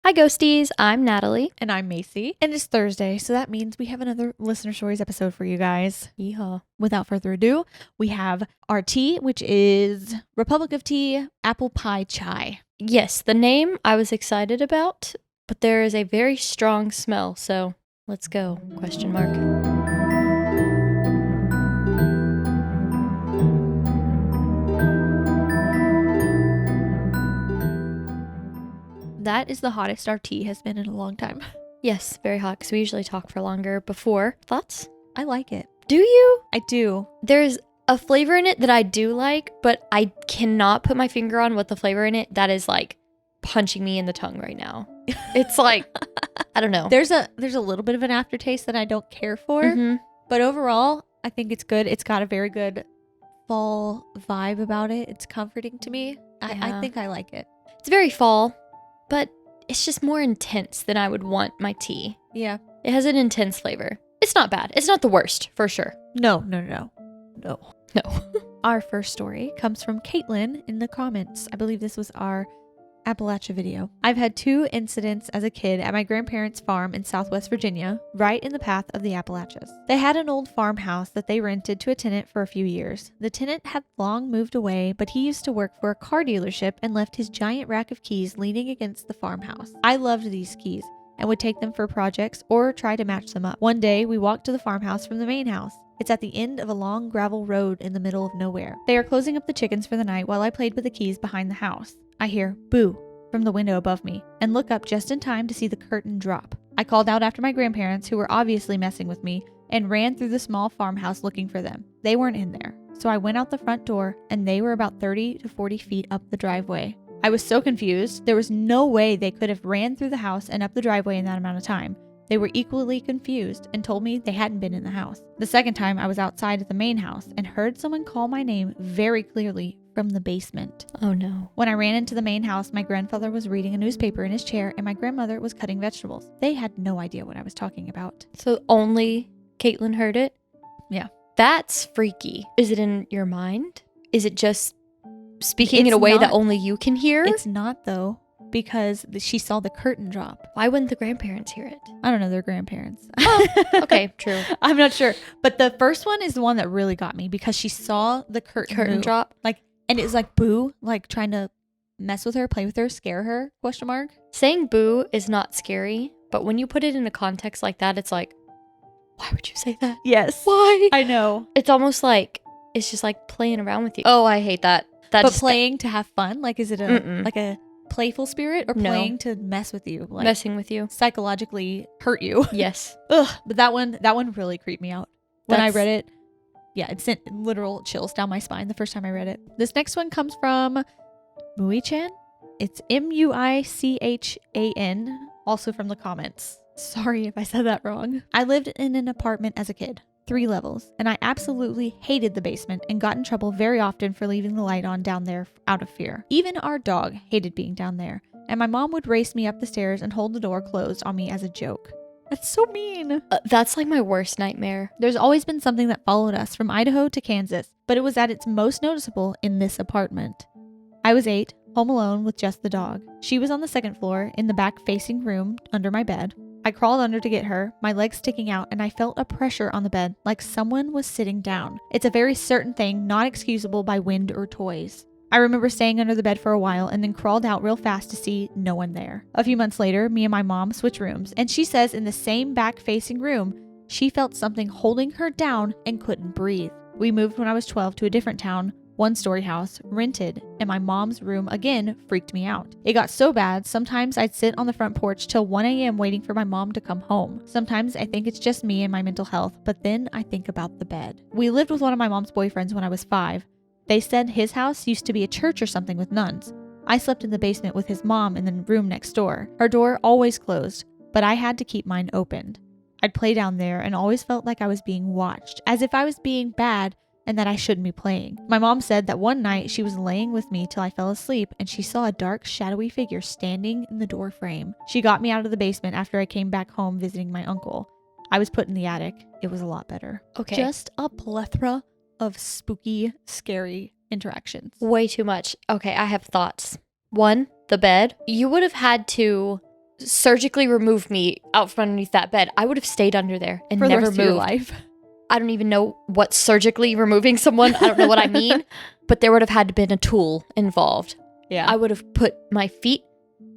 Hi, Ghosties. I'm Natalie. And I'm Macy. And it's Thursday, so that means we have another Listener Stories episode for you guys. Yeehaw. Without further ado, we have our tea, which is Republic of Tea Apple Pie Chai. Yes, the name I was excited about, but there is a very strong smell, so let's go, ? That is the hottest our tea has been in a long time. Yes, very hot, because we usually talk for longer before. Thoughts? I like it. Do you? I do. There's a flavor in it that I do like, but I cannot put my finger on what the flavor in it that is like punching me in the tongue right now. It's like, I don't know. There's a little bit of an aftertaste that I don't care for, but overall, I think it's good. It's got a very good fall vibe about it. It's comforting to me. I think I like it. It's very fall, but it's just more intense than I would want my tea. Yeah. It has an intense flavor. It's not bad. It's not the worst, for sure. No. No. Our first story comes from Caitlin in the comments. I believe this was our Appalachia video. I've had 2 incidents as a kid at my grandparents' farm in Southwest Virginia, right in the path of the Appalachians. They had an old farmhouse that they rented to a tenant for a few years. The tenant had long moved away, but he used to work for a car dealership and left his giant rack of keys leaning against the farmhouse. I loved these keys and would take them for projects or try to match them up. One day, we walked to the farmhouse from the main house. It's at the end of a long gravel road in the middle of nowhere. They are closing up the chickens for the night while I played with the keys behind the house. I hear boo from the window above me and look up just in time to see the curtain drop. I called out after my grandparents, who were obviously messing with me, and ran through the small farmhouse looking for them. They weren't in there. So I went out the front door and they were about 30 to 40 feet up the driveway. I was so confused. There was no way they could have ran through the house and up the driveway in that amount of time. They were equally confused and told me they hadn't been in the house. The second time, I was outside at the main house and heard someone call my name very clearly from the basement. Oh no. When I ran into the main house, my grandfather was reading a newspaper in his chair and my grandmother was cutting vegetables. They had no idea what I was talking about. So only Caitlin heard it? Yeah. That's freaky. Is it in your mind? Is it just speaking It's in a way that not. only you can hear? It's not though, because she saw the curtain drop. Why wouldn't the grandparents hear it? I don't know, they're grandparents. Oh, okay, true. I'm not sure. But the first one is the one that really got me because she saw the curtain move. Drop. And it was like boo, like trying to mess with her, play with her, scare her, ? Saying boo is not scary, but when you put it in a context like that, it's like, why would you say that? Yes. Why? I know. It's almost like, it's just like playing around with you. Oh, I hate that. But playing to have fun? Like, is it like a playful spirit or No. playing to mess with you? Like, messing with you. psychologically hurt you? Yes. Ugh. But that one really creeped me out. When I That's- read it, yeah, it sent literal chills down my spine the first time I read it. This next one comes from Muichan. It's Muichan, also from the comments. Sorry if I said that wrong. I lived in an apartment as a kid, 3 levels, and I absolutely hated the basement and got in trouble very often for leaving the light on down there out of fear. Even our dog hated being down there, and my mom would race me up the stairs and hold the door closed on me as a joke. That's so mean. That's like my worst nightmare. There's always been something that followed us from Idaho to Kansas, but it was at its most noticeable in this apartment. I was 8, home alone with just the dog. She was on the 2nd floor in the back facing room under my bed. I crawled under to get her, my legs sticking out, and I felt a pressure on the bed like someone was sitting down. It's a very certain thing, not excusable by wind or toys. I remember staying under the bed for a while and then crawled out real fast to see no one there. A few months later, me and my mom switched rooms, and she says in the same back-facing room, she felt something holding her down and couldn't breathe. We moved when I was 12 to a different town, 1-story house, rented, and my mom's room again freaked me out. It got so bad, sometimes I'd sit on the front porch till 1 a.m. waiting for my mom to come home. Sometimes I think it's just me and my mental health, but then I think about the bed. We lived with one of my mom's boyfriends when I was 5. They said his house used to be a church or something with nuns. I slept in the basement with his mom in the room next door. Her door always closed, but I had to keep mine opened. I'd play down there and always felt like I was being watched, as if I was being bad and that I shouldn't be playing. My mom said that one night she was laying with me till I fell asleep and she saw a dark, shadowy figure standing in the door frame. She got me out of the basement after I came back home visiting my uncle. I was put in the attic. It was a lot better. Okay. Just a plethora of spooky, scary interactions. Way too much. Okay, I have thoughts. 1, the bed. You would have had to surgically removed me out from underneath that bed, I would have stayed under there and For the never rest of your moved. life. I don't even know what surgically removing someone. I don't know what I mean, but there would have had to been a tool involved. Yeah. I would have put my feet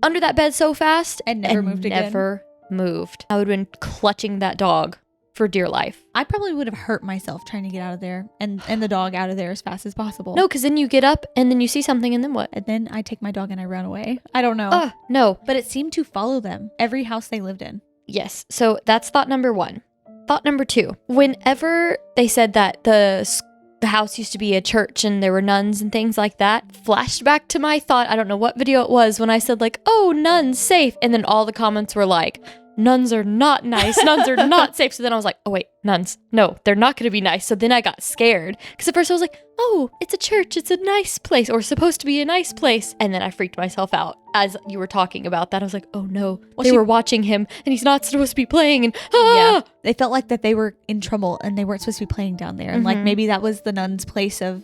under that bed so fast And never moved again? Never moved. I would have been clutching that dog for dear life. I probably would have hurt myself trying to get out of there and the dog out of there as fast as possible. No, because then you get up and then you see something and then what? And then I take my dog and I run away. I don't know. No. But it seemed to follow them every house they lived in. Yes. So that's thought number 1. Thought number 2. Whenever they said that the house used to be a church and there were nuns and things like that, flashed back to my thought, I don't know what video it was, when I said like, oh, nuns safe. And then all the comments were like, nuns are not nice. Nuns are not safe. So then I was like, oh wait, nuns. No, they're not going to be nice. So then I got scared because at first I was like, oh, it's a church. It's a nice place, or supposed to be a nice place. And then I freaked myself out as you were talking about that. I was like, oh no, they were watching him and he's not supposed to be playing. And yeah, they felt like that they were in trouble and they weren't supposed to be playing down there. And like maybe that was the nuns' place of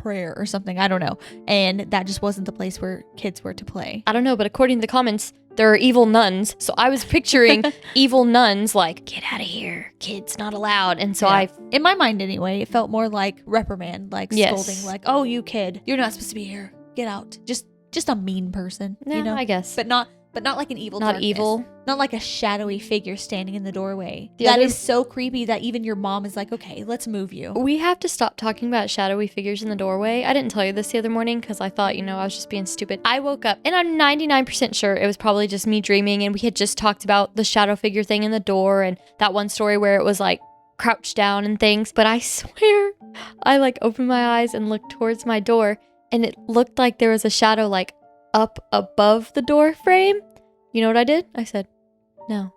prayer or something. I don't know. And that just wasn't the place where kids were to play. I don't know, but according to the comments, there are evil nuns. So I was picturing evil nuns like, get out of here, kids not allowed. And so in my mind anyway, it felt more like reprimand, like scolding, like, oh, you kid, you're not supposed to be here. Get out. Just a mean person, you know? I guess. But not like an evil Not darkness. evil. Not like a shadowy figure standing in the doorway. The That other- is so creepy that even your mom is like, okay, let's move you. We have to stop talking about shadowy figures in the doorway. I didn't tell you this the other morning because I thought, I was just being stupid. I woke up and I'm 99% sure it was probably just me dreaming, and we had just talked about the shadow figure thing in the door and that one story where it was like crouched down and things. But I swear I like opened my eyes and looked towards my door and it looked like there was a shadow like up above the door frame. You know what I did? I said, no.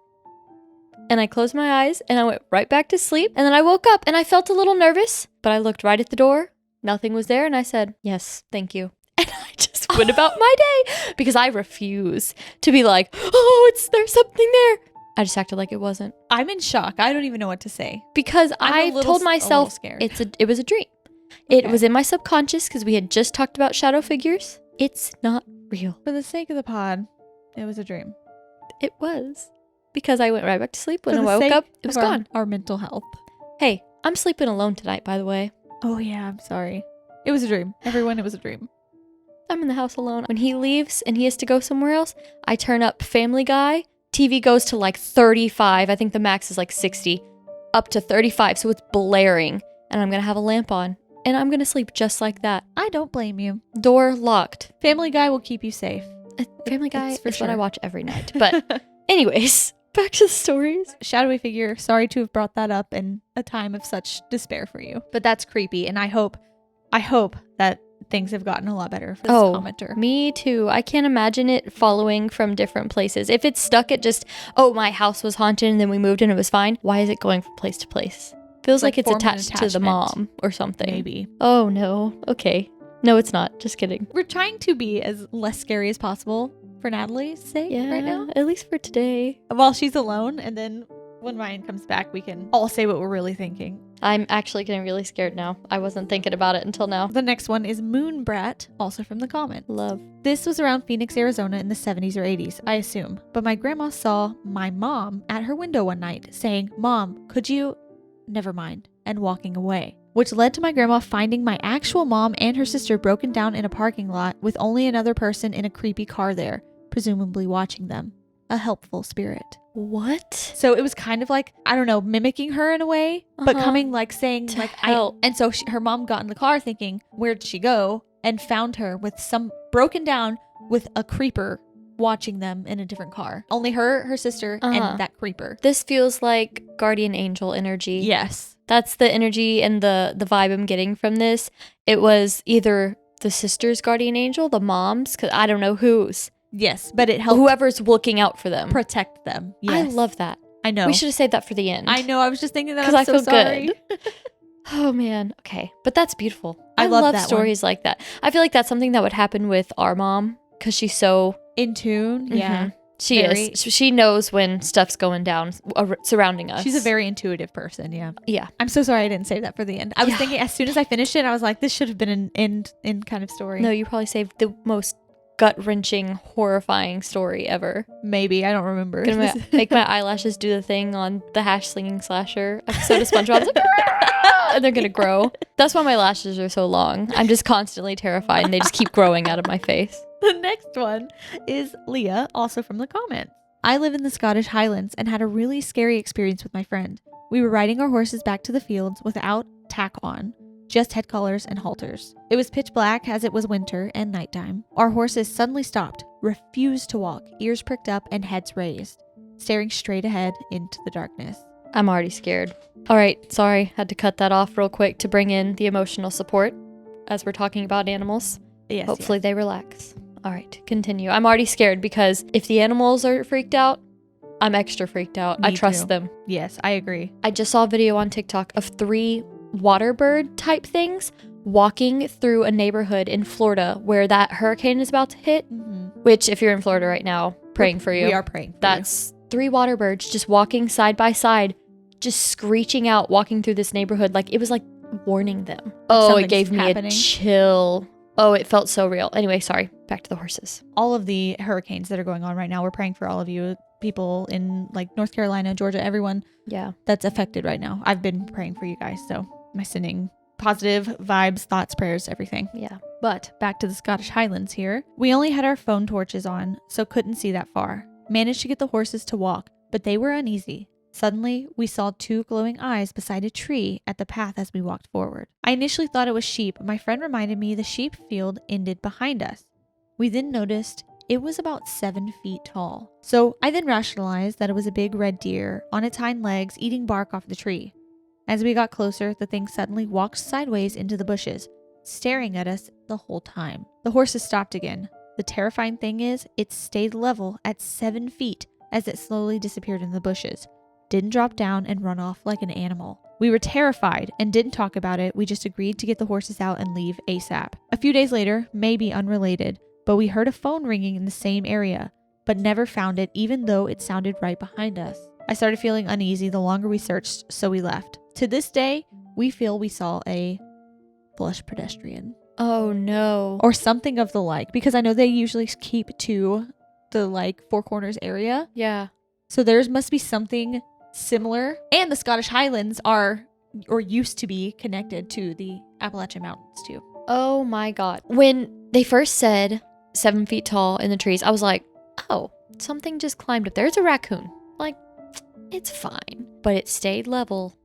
And I closed my eyes and I went right back to sleep. And then I woke up and I felt a little nervous, but I looked right at the door. Nothing was there. And I said, yes, thank you. And I just went about my day because I refuse to be like, oh, there's something there. I just acted like it wasn't. I'm in shock. I don't even know what to say. Because I told myself scared. it was a dream. It was in my subconscious because we had just talked about shadow figures. It's not real. For the sake of the pod, it was a dream. It was. Because I went right back to sleep. When I woke up, it was gone. Our mental health. Hey, I'm sleeping alone tonight, by the way. Oh yeah, I'm sorry. It was a dream. Everyone, it was a dream. I'm in the house alone. When he leaves and he has to go somewhere else, I turn up Family Guy. TV goes to like 35. I think the max is like 60. Up to 35. So it's blaring. And I'm going to have a lamp on. And I'm going to sleep just like that. I don't blame you. Door locked. Family Guy will keep you safe. Family Guy for is sure. what I watch every night. But anyways, back to the stories. Shadowy figure, sorry to have brought that up in a time of such despair for you. But that's creepy. And I hope that things have gotten a lot better for this commenter. Me too. I can't imagine it following from different places. If it's stuck at just, oh, my house was haunted and then we moved and it was fine. Why is it going from place to place? Feels like it's attached to the mom or something. Maybe. Oh no. Okay. No, it's not. Just kidding. We're trying to be as less scary as possible for Natalie's sake right now. At least for today. While she's alone, and then when Ryan comes back, we can all say what we're really thinking. I'm actually getting really scared now. I wasn't thinking about it until now. The next one is Moon Brat, also from the comment. Love. This was around Phoenix, Arizona in the 70s or 80s, I assume. But my grandma saw my mom at her window one night saying, "Mom, could you..." Never mind, and walking away, which led to my grandma finding my actual mom and her sister broken down in a parking lot with only another person in a creepy car there, presumably watching them. A helpful spirit. What? So it was kind of like, I don't know, mimicking her in a way, but coming like saying To like, help. and so her mom got in the car thinking, where did she go? And found her with some broken down with a creeper watching them in a different car. Only her sister, and that creeper. This feels like guardian angel energy. Yes. That's the energy and the vibe I'm getting from this. It was either the sister's guardian angel, the mom's, because I don't know whose. Yes, but it helped Whoever's looking out for them. protect them. Yes. I love that. I know. We should have saved that for the end. I know. I was just thinking that because I feel sorry. good. Oh man. Okay. But that's beautiful. I love that stories like that. I feel like that's something that would happen with our mom because she's so in tune. Yeah. She is. She knows when stuff's going down surrounding us. She's a very intuitive person. Yeah. Yeah. I'm so sorry I didn't save that for the end. I was thinking as soon as I finished it, I was like, this should have been an end kind of story. No, you probably saved the most gut-wrenching, horrifying story ever. Maybe. I don't remember. Gonna make my eyelashes do the thing on the hash slinging slasher episode of SpongeBob. It's like, "Ah!" And they're gonna grow. That's why my lashes are so long. I'm just constantly terrified and they just keep growing out of my face. The next one is Leah, also from the comments. I live in the Scottish Highlands and had a really scary experience with my friend. We were riding our horses back to the fields without tack on, just head collars and halters. It was pitch black as it was winter and nighttime. Our horses suddenly stopped, refused to walk, ears pricked up and heads raised, staring straight ahead into the darkness. I'm already scared. All right, sorry, had to cut that off real quick to bring in the emotional support as we're talking about animals. Yes, Hopefully they relax. All right, continue. I'm already scared because if the animals are freaked out, I'm extra freaked out. I trust them. Yes, I agree. I just saw a video on TikTok of 3 water bird type things walking through a neighborhood in Florida where that hurricane is about to hit, which if you're in Florida right now, praying for you. We are praying for That's 3 water birds just walking side by side, just screeching out, walking through this neighborhood. Like, it was like warning them. Oh, it gave me a chill. Oh, it felt so real. Anyway, sorry. Back to the horses. All of the hurricanes that are going on right now, we're praying for all of you. People in like North Carolina, Georgia, everyone that's affected right now. I've been praying for you guys. So I'm sending positive vibes, thoughts, prayers, everything. Yeah. But back to the Scottish Highlands here. We only had our phone torches on, so couldn't see that far. Managed to get the horses to walk, but they were uneasy. Suddenly, we saw 2 glowing eyes beside a tree at the path as we walked forward. I initially thought it was sheep, but my friend reminded me the sheep field ended behind us. We then noticed it was about 7 feet tall. So I then rationalized that it was a big red deer on its hind legs eating bark off the tree. As we got closer, the thing suddenly walked sideways into the bushes, staring at us the whole time. The horses stopped again. The terrifying thing is, it stayed level at 7 feet as it slowly disappeared in the bushes. Didn't drop down and run off like an animal. We were terrified and didn't talk about it. We just agreed to get the horses out and leave ASAP. A few days later, maybe unrelated, but we heard a phone ringing in the same area, but never found it even though it sounded right behind us. I started feeling uneasy the longer we searched, so we left. To this day, we feel we saw a flush pedestrian. Oh no. Or something of the like, because I know they usually keep to the like Four Corners area. Yeah. So theirs must be something similar. And the Scottish Highlands are or used to be connected to the Appalachian Mountains too. Oh my God. When they first said 7 feet tall in the trees, I was like, oh, something just climbed up there. It's a raccoon. Like, it's fine. But it stayed level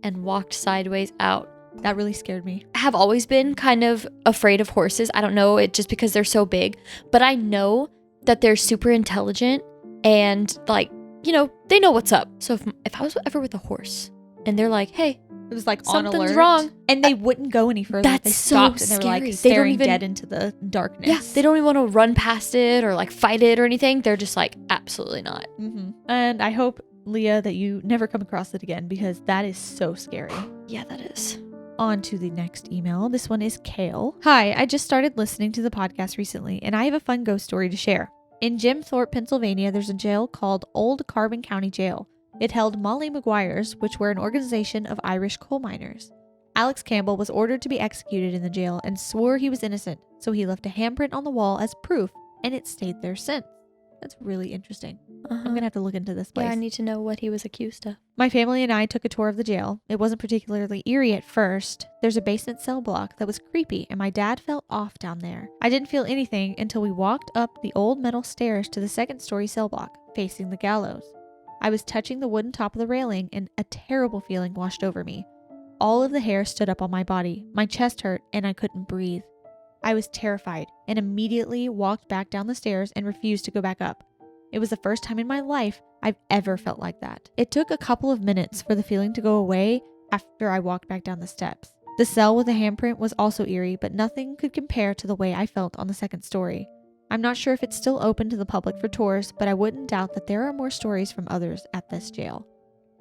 and walked sideways out. That really scared me. I have always been kind of afraid of horses. I don't know, it just because they're so big. But I know that they're super intelligent and like, you know, they know what's up. So if I was ever with a horse and they're like, hey, it was like on alert. Something's wrong. And they wouldn't go any further. That's they stopped so and they were like scary. staring dead into the darkness. Yeah, they don't even want to run past it or like fight it or anything. They're just like, absolutely not. Mm-hmm. And I hope, Leah, that you never come across it again because that is so scary. Yeah, that is. On to the next email. This one is Cale. Hi, I just started listening to the podcast recently and I have a fun ghost story to share. In Jim Thorpe, Pennsylvania, there's a jail called Old Carbon County Jail. It held Molly Maguires, which were an organization of Irish coal miners. Alex Campbell was ordered to be executed in the jail and swore he was innocent, so he left a handprint on the wall as proof, and it stayed there since. That's really interesting. I'm going to have to look into this place. Yeah, I need to know what he was accused of. My family and I took a tour of the jail. It wasn't particularly eerie at first. There's a basement cell block that was creepy, and my dad felt off down there. I didn't feel anything until we walked up the old metal stairs to the second-story cell block, facing the gallows. I was touching the wooden top of the railing, and a terrible feeling washed over me. All of the hair stood up on my body. My chest hurt, and I couldn't breathe. I was terrified, and immediately walked back down the stairs and refused to go back up. It was the first time in my life I've ever felt like that. It took a couple of minutes for the feeling to go away after I walked back down the steps. The cell with the handprint was also eerie, but nothing could compare to the way I felt on the second story. I'm not sure if it's still open to the public for tours, but I wouldn't doubt that there are more stories from others at this jail.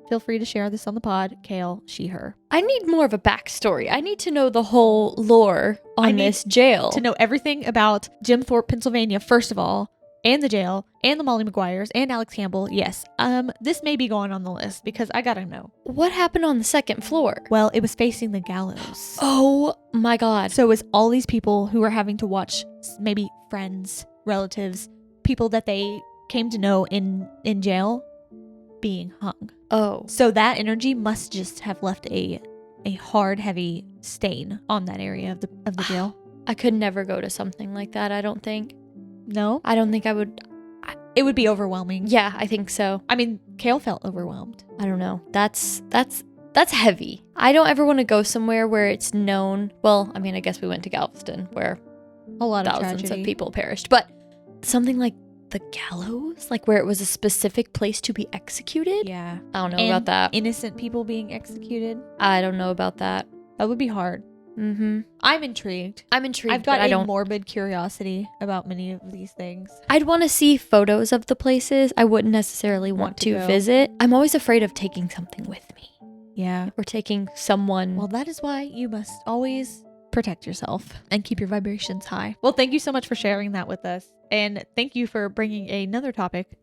Feel free to share this on the pod. Cale, she, her. I need more of a backstory. I need to know the whole lore on this jail. To know everything about Jim Thorpe, Pennsylvania, first of all, and the jail, and the Molly Maguires, and Alex Campbell. Yes, this may be going on the list because I gotta know. What happened on the second floor? Well, it was facing the gallows. Oh my God. So it was all these people who were having to watch maybe friends relatives, people that they came to know in jail being hung. Oh. So that energy must just have left a hard, heavy stain on that area of the jail. I could never go to something like that, I don't think. No? I don't think I would. It would be overwhelming. Yeah, I think so. I mean, Cale felt overwhelmed. I don't know. That's heavy. I don't ever want to go somewhere where it's known. Well, I mean, I guess we went to Galveston where A lot of thousands tragedy. of people perished. But something like the gallows, like where it was a specific place to be executed. Yeah. I don't know And about that. innocent people being executed. I don't know about that. That would be hard. Mm-hmm. I'm intrigued. I'm intrigued. I've got but I a don't. morbid curiosity about many of these things. I'd want to see photos of the places. I wouldn't necessarily want to go. visit. I'm always afraid of taking something with me Yeah. or taking someone. Well, that is why you must always protect yourself and keep your vibrations high. Well, thank you so much for sharing that with us. And thank you for bringing another topic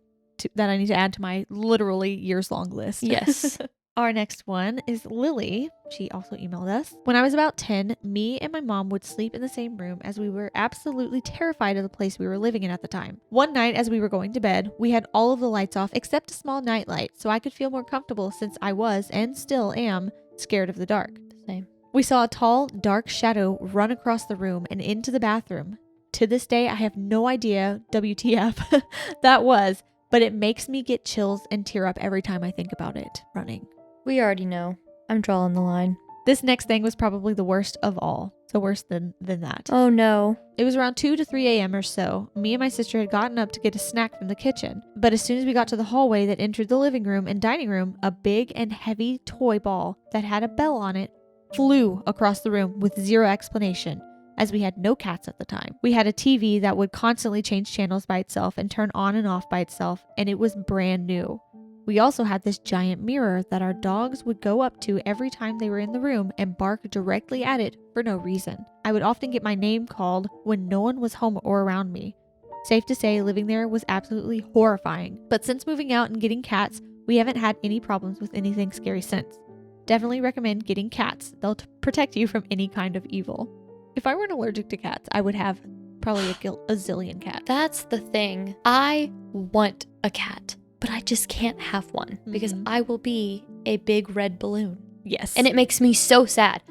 that I need to add to my literally years-long list. Yes. Our next one is Lilly. She also emailed us. When I was about 10, me and my mom would sleep in the same room as we were absolutely terrified of the place we were living in at the time. One night as we were going to bed, we had all of the lights off except a small night light so I could feel more comfortable since I was, and still am, scared of the dark. Same. We saw a tall, dark shadow run across the room and into the bathroom. To this day, I have no idea WTF that was, but it makes me get chills and tear up every time I think about it running. We already know. I'm drawing the line. This next thing was probably the worst of all. So worse than that. Oh no. It was around 2 to 3 a.m. or so. Me and my sister had gotten up to get a snack from the kitchen. But as soon as we got to the hallway that entered the living room and dining room, a big and heavy toy ball that had a bell on it flew across the room with zero explanation, as we had no cats at the time. We had a TV that would constantly change channels by itself and turn on and off by itself, and it was brand new. We also had this giant mirror that our dogs would go up to every time they were in the room and bark directly at it for no reason. I would often get my name called when no one was home or around me. Safe to say, living there was absolutely horrifying. But since moving out and getting cats, we haven't had any problems with anything scary since. Definitely recommend getting cats. They'll protect you from any kind of evil. If I weren't allergic to cats, I would have probably a zillion cats. That's the thing. I want a cat, but I just can't have one because I will be a big red balloon. Yes. And it makes me so sad.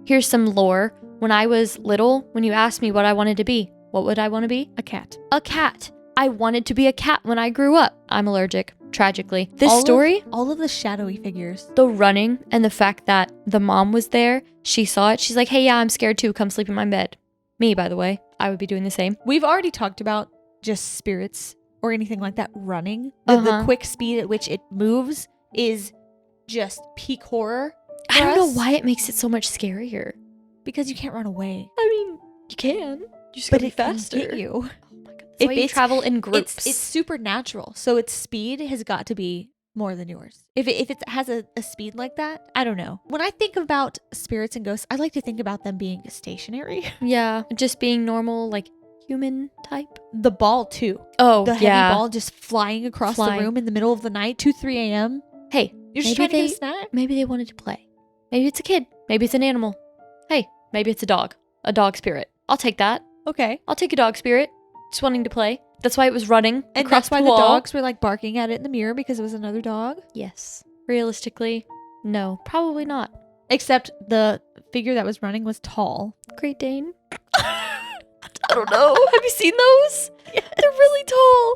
Here's some lore. When I was little, when you asked me what I wanted to be, what would I want to be? A cat. A cat. I wanted to be a cat when I grew up. I'm allergic, tragically. This all story, of the shadowy figures. the running and the fact that the mom was there, she saw it. She's like, hey, yeah, I'm scared too. Come sleep in my bed. Me, by the way, I would be doing the same. We've already talked about just spirits or anything like that running. The quick speed at which it moves is just peak horror. I don't know why it makes it so much scarier. Because you can't run away. I mean, you can. You just But gotta be it can faster. get you. Oh my God. That's why you travel in groups. It's supernatural. So its speed has got to be more than yours. If it has a speed like that, I don't know. When I think about spirits and ghosts, I like to think about them being stationary. Yeah, just being normal, like human type. The ball too. Oh, The yeah. heavy ball just flying across the room in the middle of the night, 2, 3 a.m. Hey, You're just maybe trying to get a snack? Maybe they wanted to play. Maybe it's a kid. Maybe it's an animal. Hey, maybe it's a dog spirit. I'll take that. Okay. I'll take a dog spirit. Just wanting to play. That's why it was running And across that's why the wall. dogs were like barking at it in the mirror because it was another dog. Yes. Realistically, no, probably not. Except the figure that was running was tall. Great Dane. I don't know. Have you seen those? Yes. They're really tall.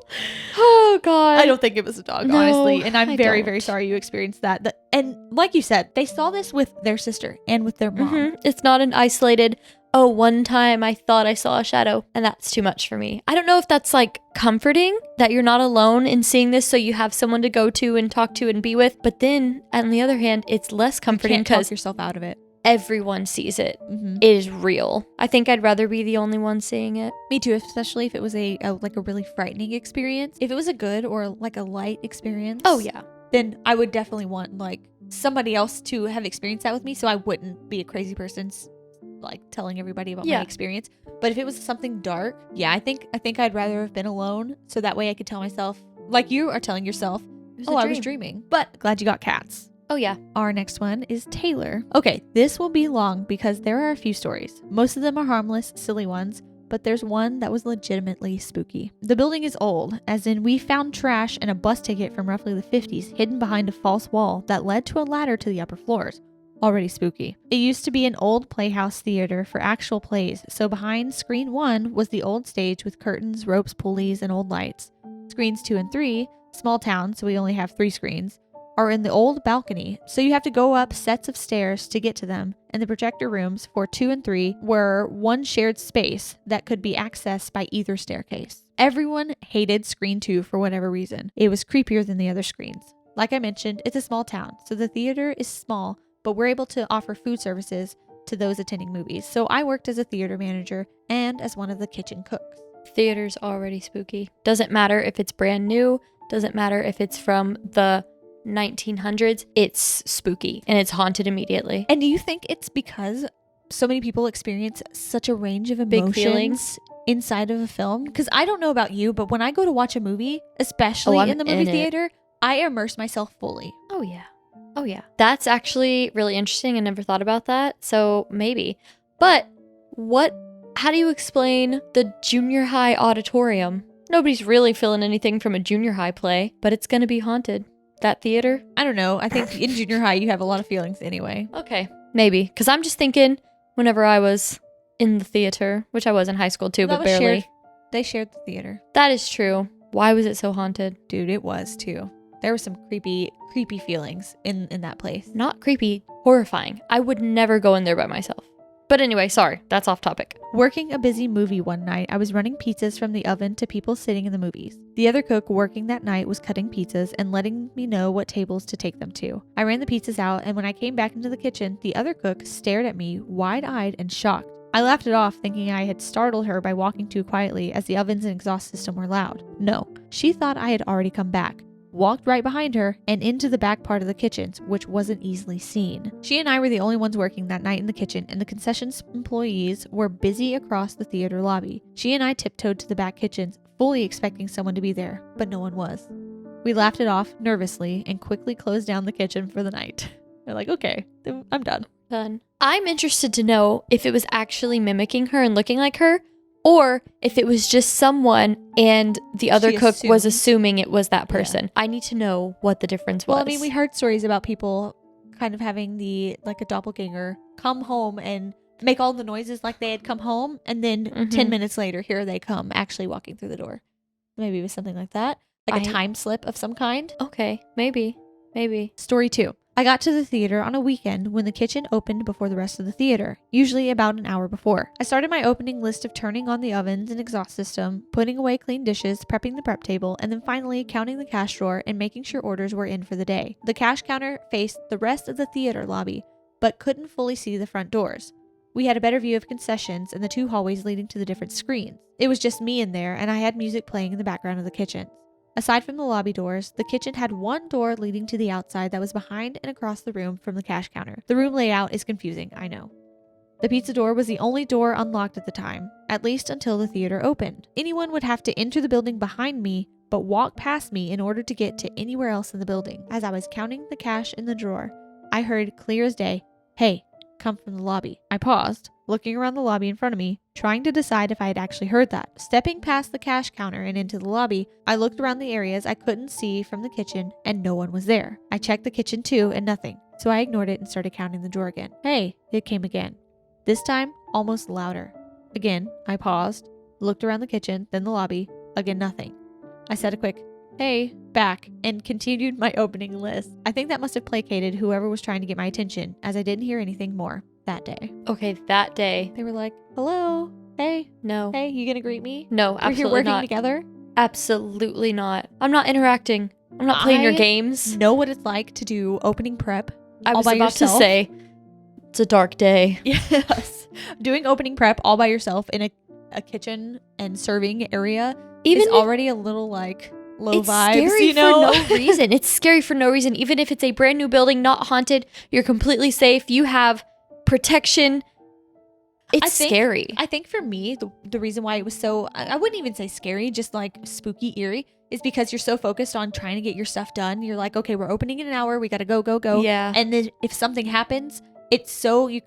Oh, God. I don't think it was a dog, No, honestly. And I'm I very, don't. very sorry you experienced that. And like you said, they saw this with their sister and with their mom. Mhm. It's not an isolated, oh, one time I thought I saw a shadow, and that's too much for me. I don't know if that's like comforting that you're not alone in seeing this, so you have someone to go to and talk to and be with. But then, on the other hand, it's less comforting Can't talk because yourself out of it. everyone sees it. Mm-hmm. It is real. I think I'd rather be the only one seeing it. Me too, especially if it was a really frightening experience. If it was a good or like a light experience. Oh, yeah. Then I would definitely want like somebody else to have experienced that with me so I wouldn't be a crazy person like telling everybody about my experience. But if it was something dark, yeah, I think I'd rather have been alone so that way I could tell myself, like you are telling yourself, I was dreaming. But glad you got cats. Oh, yeah. Our next one is Taylor. Okay, this will be long because there are a few stories. Most of them are harmless, silly ones, but there's one that was legitimately spooky. The building is old, as in we found trash and a bus ticket from roughly the 50s hidden behind a false wall that led to a ladder to the upper floors. Already spooky. It used to be an old playhouse theater for actual plays, so behind screen 1 was the old stage with curtains, ropes, pulleys, and old lights. Screens 2 and 3, small town, so we only have 3 screens, are in the old balcony, so you have to go up sets of stairs to get to them, and the projector rooms for 2 and 3 were one shared space that could be accessed by either staircase. Everyone hated screen 2 for whatever reason. It was creepier than the other screens. Like I mentioned, it's a small town, so the theater is small, but we're able to offer food services to those attending movies. So I worked as a theater manager and as one of the kitchen cooks. Theater's already spooky. Doesn't matter if it's brand new, doesn't matter if it's from the 1900s, it's spooky and it's haunted immediately. And do you think it's because so many people experience such a range of Big emotions feelings inside of a film? Because I don't know about you, but when I go to watch a movie, especially I'm in the movie in it. theater, I immerse myself fully. Oh yeah. Oh yeah. That's actually really interesting. I never thought about that. So maybe. But how do you explain the junior high auditorium? Nobody's really feeling anything from a junior high play, but it's going to be haunted. That theater? I don't know. I think in junior high, you have a lot of feelings anyway. Okay. Maybe. Because I'm just thinking whenever I was in the theater, which I was in high school too, That but was barely. shared. They shared the theater. That is true. Why was it so haunted? Dude, it was too. There were some creepy feelings in that place. Not creepy, horrifying. I would never go in there by myself. But anyway, sorry, that's off topic. Working a busy movie one night, I was running pizzas from the oven to people sitting in the movies. The other cook working that night was cutting pizzas and letting me know what tables to take them to. I ran the pizzas out, and when I came back into the kitchen, the other cook stared at me wide-eyed and shocked. I laughed it off, thinking I had startled her by walking too quietly as the ovens and exhaust system were loud. No, she thought I had already come back. Walked right behind her and into the back part of the kitchen, which wasn't easily seen. She and I were the only ones working that night in the kitchen, and the concessions employees were busy across the theater lobby. She and I tiptoed to the back kitchens, fully expecting someone to be there, but no one was. We laughed it off nervously and quickly closed down the kitchen for the night. They're like, okay, I'm done. Done. I'm interested to know if it was actually mimicking her and looking like her, or if it was just someone and the other cook was assuming it was that person. Yeah. I need to know what the difference was. Well, I mean, we heard stories about people kind of having a doppelganger come home and make all the noises like they had come home, and then 10 minutes later, here they come actually walking through the door. Maybe it was something like that. Like a time slip of some kind. Okay, maybe. Story 2. I got to the theater on a weekend when the kitchen opened before the rest of the theater, usually about an hour before. I started my opening list of turning on the ovens and exhaust system, putting away clean dishes, prepping the prep table, and then finally counting the cash drawer and making sure orders were in for the day. The cash counter faced the rest of the theater lobby, but couldn't fully see the front doors. We had a better view of concessions and the 2 hallways leading to the different screens. It was just me in there, and I had music playing in the background of the kitchen. Aside from the lobby doors, the kitchen had one door leading to the outside that was behind and across the room from the cash counter. The room layout is confusing, I know. The pizza door was the only door unlocked at the time, at least until the theater opened. Anyone would have to enter the building behind me, but walk past me in order to get to anywhere else in the building. As I was counting the cash in the drawer, I heard clear as day, "Hey, come from the lobby." I paused, looking around the lobby in front of me, trying to decide if I had actually heard that. Stepping past the cash counter and into the lobby, I looked around the areas I couldn't see from the kitchen, and no one was there. I checked the kitchen too, and nothing, so I ignored it and started counting the drawer again. "Hey," it came again. This time, almost louder. Again, I paused, looked around the kitchen, then the lobby. Again, nothing. I said a quick, "Hey," back, and continued my opening list. I think that must have placated whoever was trying to get my attention, as I didn't hear anything more that day. Okay, that day. They were like, "Hello, hey, No. hey, you gonna greet me? No, We're absolutely here working not. together." Absolutely not. I'm not interacting. I'm not playing your games. Know what it's like to do opening prep I all was by about yourself. to say, it's a dark day. Yes. Doing opening prep all by yourself in a kitchen and serving area Even is if already a little like low it's vibes, scary you know? for no reason. It's scary for no reason. Even if it's a brand new building, not haunted, you're completely safe. You have protection. It's scary. I think for me, the reason why it was so, I wouldn't even say scary, just like spooky, eerie, is because you're so focused on trying to get your stuff done. You're like, okay, we're opening in an hour. We got to go. Yeah. And then if something happens, it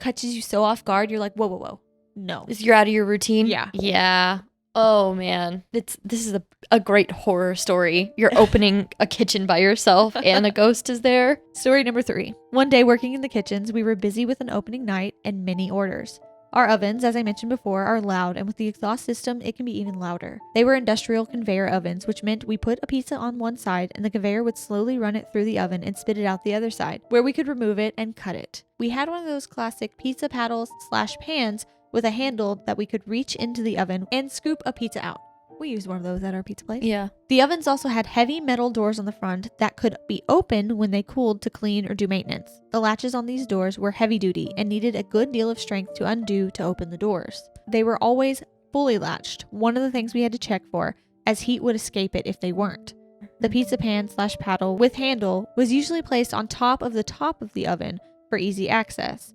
catches you so off guard. You're like, whoa. No. You're out of your routine? Yeah. Yeah. Oh man, this is a great horror story. You're opening a kitchen by yourself and a ghost is there. Story number 3. One day working in the kitchens, we were busy with an opening night and many orders. Our ovens, as I mentioned before, are loud, and with the exhaust system, it can be even louder. They were industrial conveyor ovens, which meant we put a pizza on one side and the conveyor would slowly run it through the oven and spit it out the other side, where we could remove it and cut it. We had one of those classic pizza paddles / pans with a handle that we could reach into the oven and scoop a pizza out. We used one of those at our pizza place. Yeah. The ovens also had heavy metal doors on the front that could be opened when they cooled to clean or do maintenance. The latches on these doors were heavy duty and needed a good deal of strength to undo to open the doors. They were always fully latched, one of the things we had to check for, as heat would escape it if they weren't. The pizza pan / paddle with handle was usually placed on top of the oven for easy access.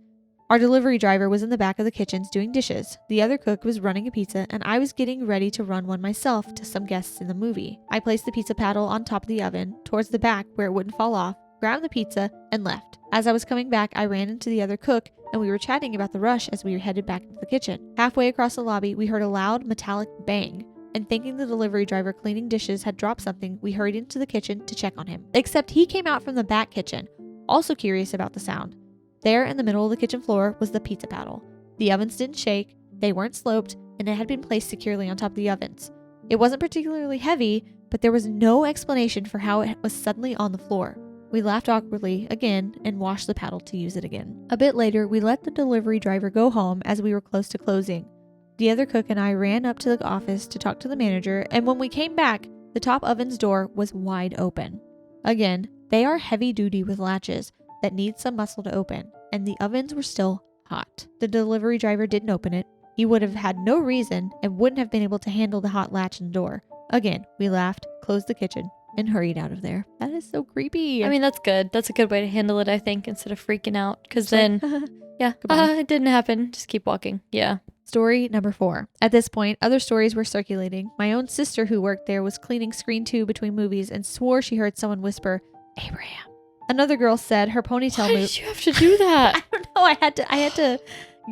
Our delivery driver was in the back of the kitchens doing dishes. The other cook was running a pizza, and I was getting ready to run one myself to some guests in the movie. I placed the pizza paddle on top of the oven, towards the back where it wouldn't fall off, grabbed the pizza, and left. As I was coming back, I ran into the other cook, and we were chatting about the rush as we were headed back into the kitchen. Halfway across the lobby, we heard a loud metallic bang, and thinking the delivery driver cleaning dishes had dropped something, we hurried into the kitchen to check on him. Except he came out from the back kitchen, also curious about the sound. There in the middle of the kitchen floor was the pizza paddle. The ovens didn't shake, they weren't sloped, and it had been placed securely on top of the ovens. It wasn't particularly heavy, but there was no explanation for how it was suddenly on the floor. We laughed awkwardly again and washed the paddle to use it again. A bit later, we let the delivery driver go home as we were close to closing. The other cook and I ran up to the office to talk to the manager, and when we came back, the top oven's door was wide open. Again, they are heavy duty with latches that need some muscle to open, and the ovens were still hot. The delivery driver didn't open it. He would have had no reason and wouldn't have been able to handle the hot latch in the door. Again, we laughed, closed the kitchen, and hurried out of there. That is so creepy. I mean, that's good. That's a good way to handle it, I think, instead of freaking out. Because then, yeah, Goodbye. it didn't happen. Just keep walking. Yeah. Story number 4. At this point, other stories were circulating. My own sister who worked there was cleaning screen 2 between movies and swore she heard someone whisper, "Abraham." Another girl said her ponytail Why moved. did you have to do that? I don't know. I had to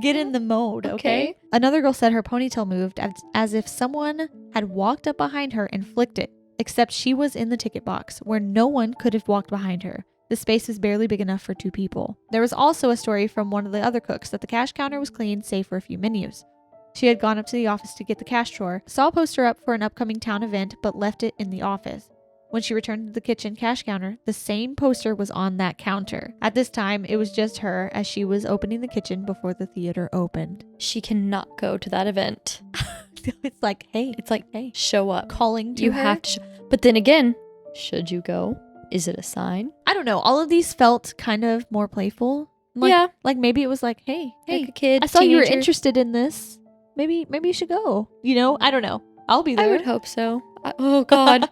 get in the mode, okay? Another girl said her ponytail moved as if someone had walked up behind her and flicked it, except she was in the ticket box where no one could have walked behind her. The space was barely big enough for 2 people. There was also a story from one of the other cooks that the cash counter was clean, save for a few menus. She had gone up to the office to get the cash drawer, saw a poster up for an upcoming town event, but left it in the office. When she returned to the kitchen cash counter, the same poster was on that counter. At this time, it was just her as she was opening the kitchen before the theater opened. She cannot go to that event. It's like, hey, Show up. calling to You her. have to. But then again, should you go? Is it a sign? I don't know. All of these felt kind of more playful. Yeah. Like maybe it was like, hey, Like a kid. I saw you were teenager. interested in this. Maybe you should go. You know, I don't know. I'll be there. I would hope so. Oh, God.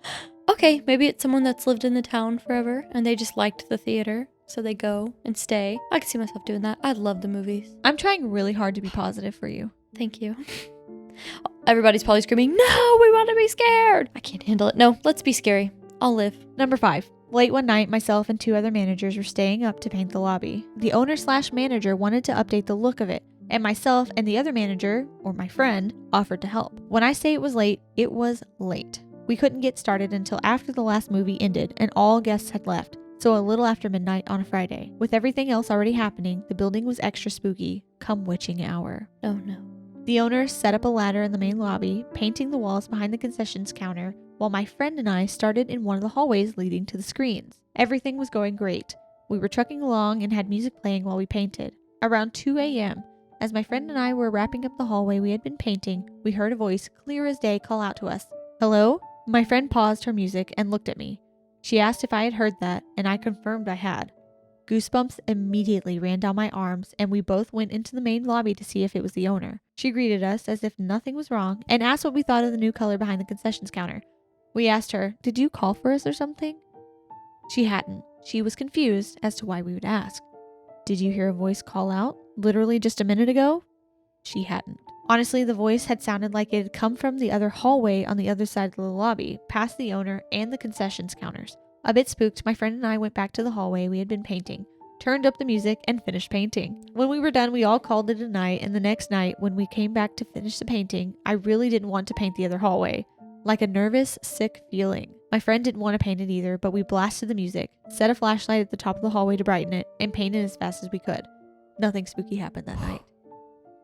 Okay, maybe it's someone that's lived in the town forever and they just liked the theater, so they go and stay. I could see myself doing that. I love the movies. I'm trying really hard to be positive for you. Thank you. Everybody's probably screaming, no, we want to be scared. I can't handle it. No, let's be scary. I'll live. Number 5. Late one night, myself and 2 other managers were staying up to paint the lobby. The owner / manager wanted to update the look of it, and myself and the other manager, or my friend, offered to help. When I say it was late, it was late. We couldn't get started until after the last movie ended and all guests had left, so a little after midnight on a Friday. With everything else already happening, the building was extra spooky, come witching hour. Oh, no. The owner set up a ladder in the main lobby, painting the walls behind the concessions counter, while my friend and I started in one of the hallways leading to the screens. Everything was going great. We were trucking along and had music playing while we painted. Around 2 a.m., as my friend and I were wrapping up the hallway we had been painting, we heard a voice clear as day call out to us, "Hello?" My friend paused her music and looked at me. She asked if I had heard that, and I confirmed I had. Goosebumps immediately ran down my arms, and we both went into the main lobby to see if it was the owner. She greeted us as if nothing was wrong and asked what we thought of the new color behind the concessions counter. We asked her, "Did you call for us or something?" She hadn't. She was confused as to why we would ask. "Did you hear a voice call out, literally just a minute ago?" She hadn't. Honestly, the voice had sounded like it had come from the other hallway on the other side of the lobby, past the owner and the concessions counters. A bit spooked, my friend and I went back to the hallway we had been painting, turned up the music, and finished painting. When we were done, we all called it a night, and the next night, when we came back to finish the painting, I really didn't want to paint the other hallway. Like a nervous, sick feeling. My friend didn't want to paint it either, but we blasted the music, set a flashlight at the top of the hallway to brighten it, and painted as fast as we could. Nothing spooky happened that night.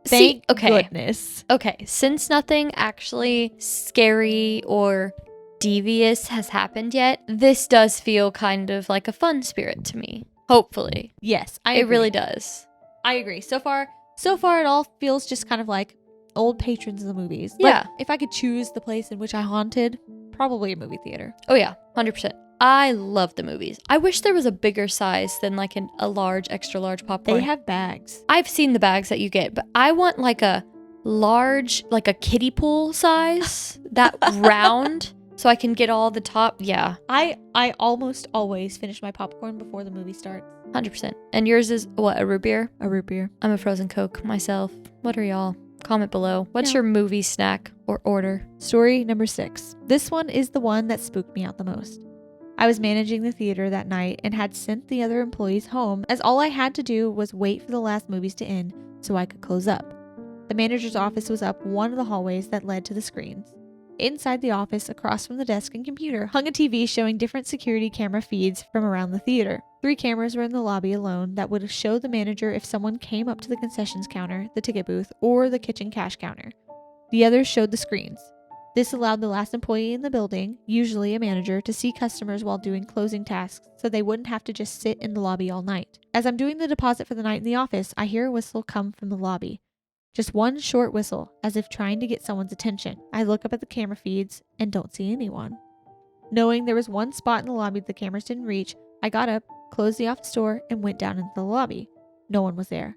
Thank goodness. Okay, since nothing actually scary or devious has happened yet, this does feel kind of like a fun spirit to me. Hopefully. Yes, It really does. I agree. So far it all feels just kind of like old patrons of the movies. Yeah. Like, if I could choose the place in which I haunted, probably a movie theater. Oh yeah, 100%. I love the movies. I wish there was a bigger size than like a large, extra large popcorn. They have bags. I've seen the bags that you get, but I want like a large, like a kiddie pool size, that round, so I can get all the top. Yeah. I almost always finish my popcorn before the movie starts. 100%. And yours is what, a root beer? A root beer. I'm a frozen Coke myself. What are y'all? Comment below. What's Yeah. your movie snack or order? Story number 6. This one is the one that spooked me out the most. I was managing the theater that night and had sent the other employees home, as all I had to do was wait for the last movies to end so I could close up. The manager's office was up one of the hallways that led to the screens. Inside the office, across from the desk and computer, hung a TV showing different security camera feeds from around the theater. 3 cameras were in the lobby alone that would show the manager if someone came up to the concessions counter, the ticket booth, or the kitchen cash counter. The others showed the screens. This allowed the last employee in the building, usually a manager, to see customers while doing closing tasks so they wouldn't have to just sit in the lobby all night. As I'm doing the deposit for the night in the office, I hear a whistle come from the lobby. Just one short whistle, as if trying to get someone's attention. I look up at the camera feeds and don't see anyone. Knowing there was one spot in the lobby the cameras didn't reach, I got up, closed the office door, and went down into the lobby. No one was there.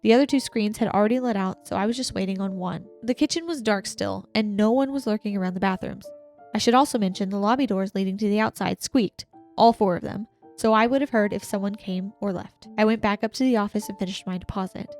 The other 2 screens had already let out, so I was just waiting on one. The kitchen was dark still, and no one was lurking around the bathrooms. I should also mention the lobby doors leading to the outside squeaked, all 4 of them, so I would have heard if someone came or left. I went back up to the office and finished my deposit.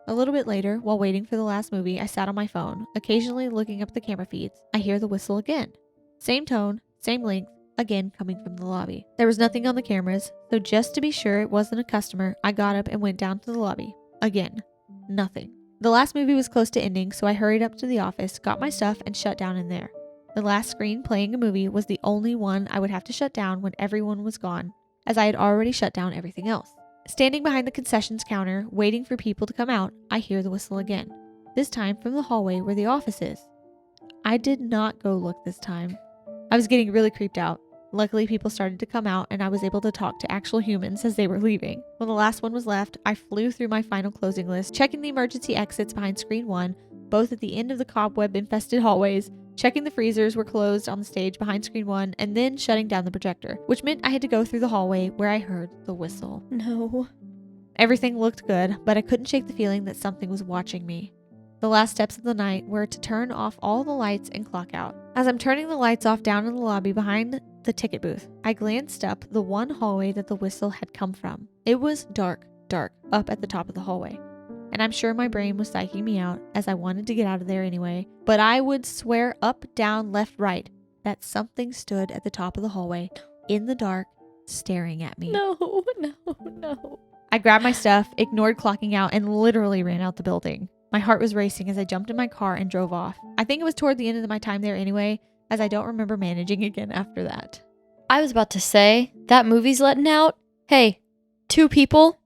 A little bit later, while waiting for the last movie, I sat on my phone, occasionally looking up the camera feeds. I hear the whistle again. Same tone, same length, again coming from the lobby. There was nothing on the cameras, so just to be sure it wasn't a customer, I got up and went down to the lobby. Again, nothing. The last movie was close to ending, so I hurried up to the office, got my stuff, and shut down in there. The last screen playing a movie was the only one I would have to shut down when everyone was gone, as I had already shut down everything else. Standing behind the concessions counter, waiting for people to come out, I hear the whistle again, this time from the hallway where the office is. I did not go look this time. I was getting really creeped out. Luckily, people started to come out and I was able to talk to actual humans as they were leaving. When the last one was left, I flew through my final closing list, checking the emergency exits behind screen 1, both at the end of the cobweb-infested hallways, checking the freezers were closed on the stage behind screen 1, and then shutting down the projector, which meant I had to go through the hallway where I heard the whistle. No. Everything looked good, but I couldn't shake the feeling that something was watching me. The last steps of the night were to turn off all the lights and clock out. As I'm turning the lights off down in the lobby behind the ticket booth, I glanced up the one hallway that the whistle had come from. It was dark, up at the top of the hallway. And I'm sure my brain was psyching me out as I wanted to get out of there anyway, but I would swear up, down, left, right that something stood at the top of the hallway in the dark staring at me. No. I grabbed my stuff, ignored clocking out, and literally ran out the building. My heart was racing as I jumped in my car and drove off. I think it was toward the end of my time there anyway, as I don't remember managing again after that. I was about to say, that movie's letting out. Hey, 2 people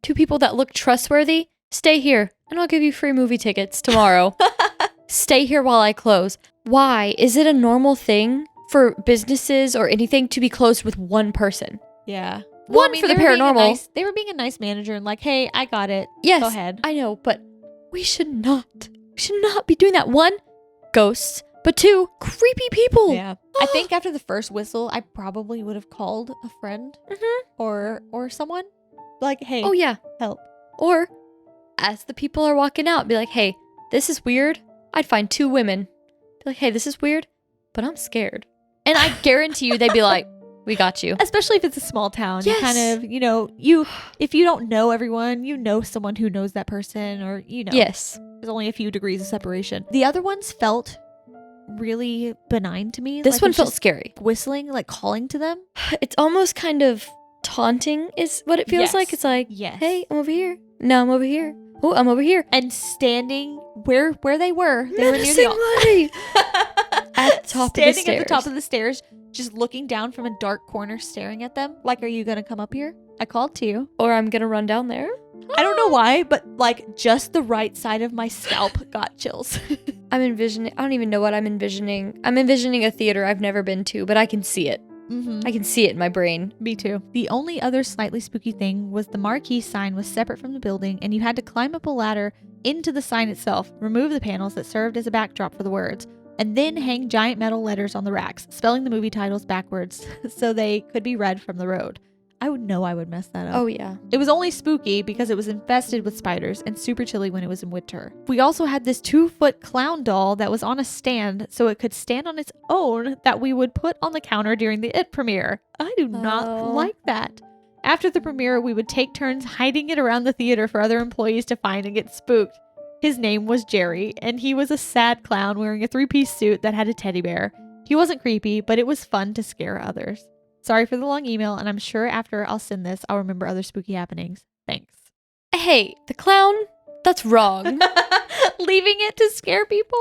that look trustworthy, stay here and I'll give you free movie tickets tomorrow. Stay here while I close. Why? Is it a normal thing for businesses or anything to be closed with one person? Yeah. One for the paranormal. They were being a nice manager and like, hey, I got it. Yes, go ahead. I know, but we should not be doing that. 1, ghosts, but 2, creepy people. Yeah. I think after the first whistle, I probably would have called a friend or someone. Like, hey, oh yeah, help. Or as the people are walking out, be like, hey, this is weird. I'd find 2 women. Be like, hey, this is weird, but I'm scared. And I guarantee you they'd be like, we got you. Especially if it's a small town. Yes. You kind of, if you don't know everyone, you know someone who knows that person or, Yes. There's only a few degrees of separation. The other ones felt really benign to me. This like one it's felt just scary. whistling, like calling to them. It's almost kind of taunting is what it feels Yes. like. It's like, Yes. hey, I'm over here. No, I'm over here. Oh, I'm over here. And standing where they were near Menacing the at the top of the standing at the top stairs. of the stairs, just looking down from a dark corner, staring at them. Like, are you gonna come up here? I called to you. Or I'm gonna run down there. I don't know why, but like just the right side of my scalp got chills. I'm envisioning, I don't even know what I'm envisioning. I'm envisioning a theater I've never been to, but I can see it. Mm-hmm. I can see it in my brain. Me too. The only other slightly spooky thing was the marquee sign was separate from the building, and you had to climb up a ladder into the sign itself, remove the panels that served as a backdrop for the words, and then hang giant metal letters on the racks, spelling the movie titles backwards so they could be read from the road. I would mess that up. Oh, yeah. It was only spooky because it was infested with spiders and super chilly when it was in winter. We also had this 2-foot clown doll that was on a stand so it could stand on its own that we would put on the counter during the IT premiere. I do not like that. After the premiere, we would take turns hiding it around the theater for other employees to find and get spooked. His name was Jerry, and he was a sad clown wearing a 3-piece suit that had a teddy bear. He wasn't creepy, but it was fun to scare others. Sorry for the long email, and I'm sure after I'll send this, I'll remember other spooky happenings. Thanks. Hey, the clown? That's wrong. Leaving it to scare people?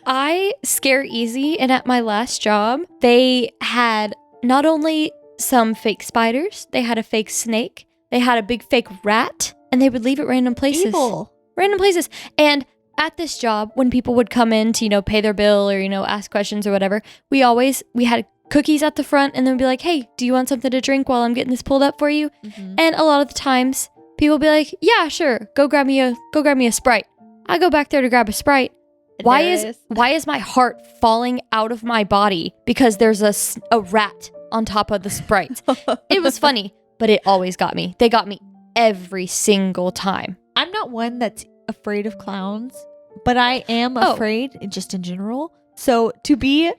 I scare easy, and at my last job, they had not only some fake spiders, they had a fake snake, they had a big fake rat, and they would leave it random places. Evil. Random places. And at this job, when people would come in to, pay their bill or, ask questions or whatever, we had cookies at the front, and then we'd be like, hey, do you want something to drink while I'm getting this pulled up for you? Mm-hmm. And a lot of the times people would be like, yeah, sure, go grab me a Sprite. I go back there to grab a Sprite. Why is my heart falling out of my body because there's a rat on top of the Sprite? It was funny, but it always got me. They got me every single time. I'm not one that's afraid of clowns, but I am afraid just in general. So to be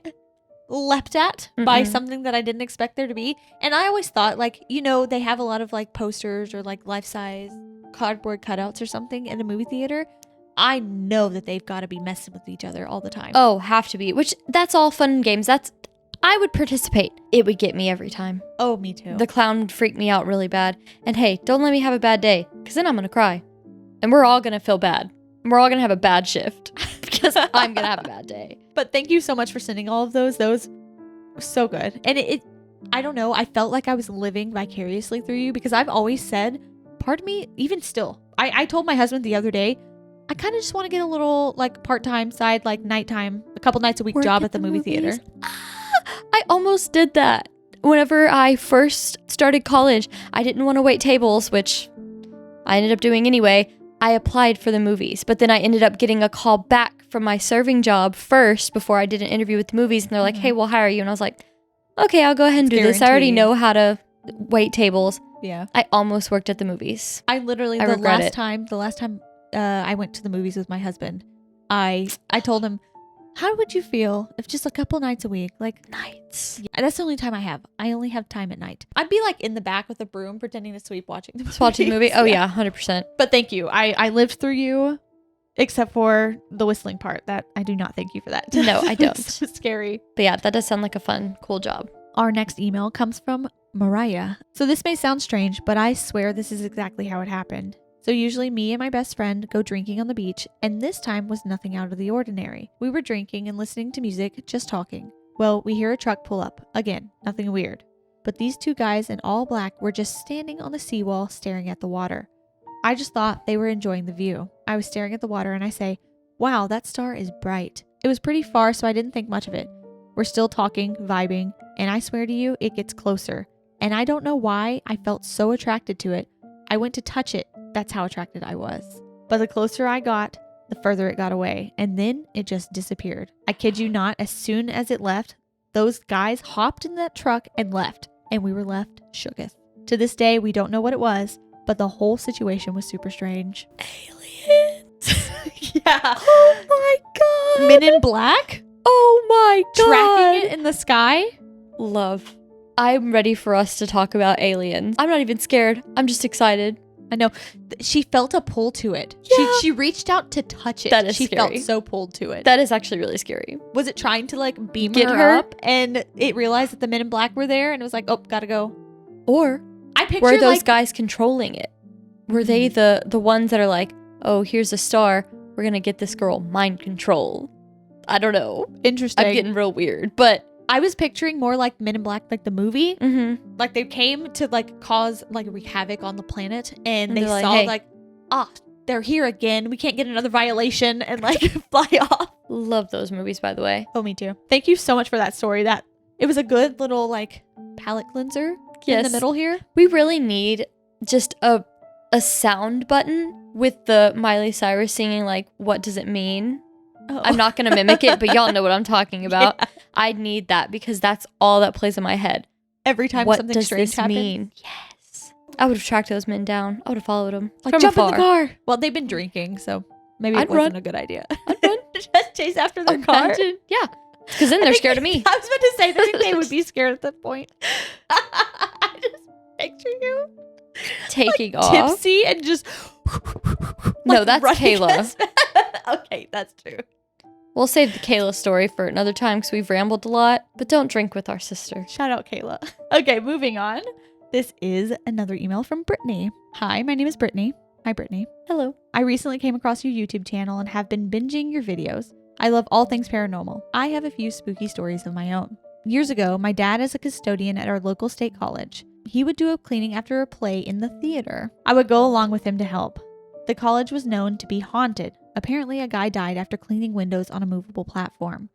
leapt at by something that I didn't expect there to be. And I always thought they have a lot of posters or life-size cardboard cutouts or something in a movie theater. I know that they've got to be messing with each other all the time. Oh, have to be. Which that's all fun and games. I would participate. It would get me every time. Oh, me too. The clown would freak me out really bad. And hey, don't let me have a bad day, because then I'm going to cry. And we're all going to feel bad. We're all going to have a bad shift because I'm going to have a bad day. But thank you so much for sending all of those. Those were so good. And it I don't know, I felt like I was living vicariously through you because I've always said, part of me, even still, I told my husband the other day, I kind of just want to get a little part-time side, nighttime, a couple nights a week job at the movie theater. I almost did that. Whenever I first started college, I didn't want to wait tables, which I ended up doing anyway. I applied for the movies, but then I ended up getting a call back from my serving job first before I did an interview with the movies, and they're like, hey, we'll hire you. And I was like, okay, I'll go ahead and do this. I already know how to wait tables. Yeah. I almost worked at the movies. I literally, the last time I went to the movies with my husband, I told him, how would you feel if just a couple nights a week, nights? Yeah, that's the only time I have. I only have time at night. I'd be in the back with a broom pretending to sweep watching the movie. Just watching the movie? Oh yeah, 100%. But thank you. I lived through you, except for the whistling part. That I do not thank you for that. No, I don't. It's so scary. But yeah, that does sound like a fun, cool job. Our next email comes from Mariyah. So this may sound strange, but I swear this is exactly how it happened. So usually me and my best friend go drinking on the beach, and this time was nothing out of the ordinary. We were drinking and listening to music, just talking. Well, we hear a truck pull up. Again, nothing weird. But these two guys in all black were just standing on the seawall staring at the water. I just thought they were enjoying the view. I was staring at the water and I say, wow, that star is bright. It was pretty far, so I didn't think much of it. We're still talking, vibing, and I swear to you, it gets closer. And I don't know why I felt so attracted to it. I went to touch it. That's how attracted I was. But the closer I got, the further it got away. And then it just disappeared. I kid you not, as soon as it left, those guys hopped in that truck and left. And we were left shooketh. To this day, we don't know what it was, but the whole situation was super strange. Aliens. Yeah. Oh my god. Men in Black? Oh my god. Tracking it in the sky? Love. I'm ready for us to talk about aliens. I'm not even scared. I'm just excited. I know. She felt a pull to it. Yeah. She reached out to touch it. That is she scary. felt so pulled to it. That is actually really scary. Was it trying to beam Get her her? up and it realized that the Men in Black were there and it was like, oh, gotta go. Or I picture were those like, guys controlling it? Were they the ones that are like, oh, here's a star, we're gonna get this girl mind control? I don't know. interesting. I'm getting real weird, but I was picturing more like Men in Black, like the movie. mm-hmm. Like they came to like cause like wreak havoc on the planet, and they they're saw like, hey, they're here again. We can't get another violation, and like fly off. love those movies, by the way. Oh, me too. Thank you so much for that story. That it was a good little like palate cleanser in the middle here. We really need just a sound button with the Miley Cyrus singing like, what does it mean? Oh. I'm not gonna mimic it, but y'all know what I'm talking about. Yeah. I need that because that's all that plays in my head. Every time what something does strange this happens. mean? Yes. I would have tracked those men down. I would have followed them. Like, from jump afar. in the car. Well, they've been drinking, so maybe it I'd wasn't run. a good idea. I'd run. Just chase after their car. Imagine. Yeah. Because then they're scared of me. I was about to say, I think they would be scared at that point. I just picture you Taking like, off. tipsy and just No, like, that's running Kayla. as- Okay, that's true. We'll save the Kayla story for another time because we've rambled a lot, but don't drink with our sister. Shout out Kayla. Okay, moving on. This is another email from Brittany. Hi, my name is Brittany. Hi, Brittany. Hello. I recently came across your YouTube channel and have been binging your videos. I love all things paranormal. I have a few spooky stories of my own. Years ago, my dad is a custodian at our local state college. He would do a cleaning after a play in the theater. I would go along with him to help. The college was known to be haunted. Apparently, a guy died after cleaning windows on a movable platform.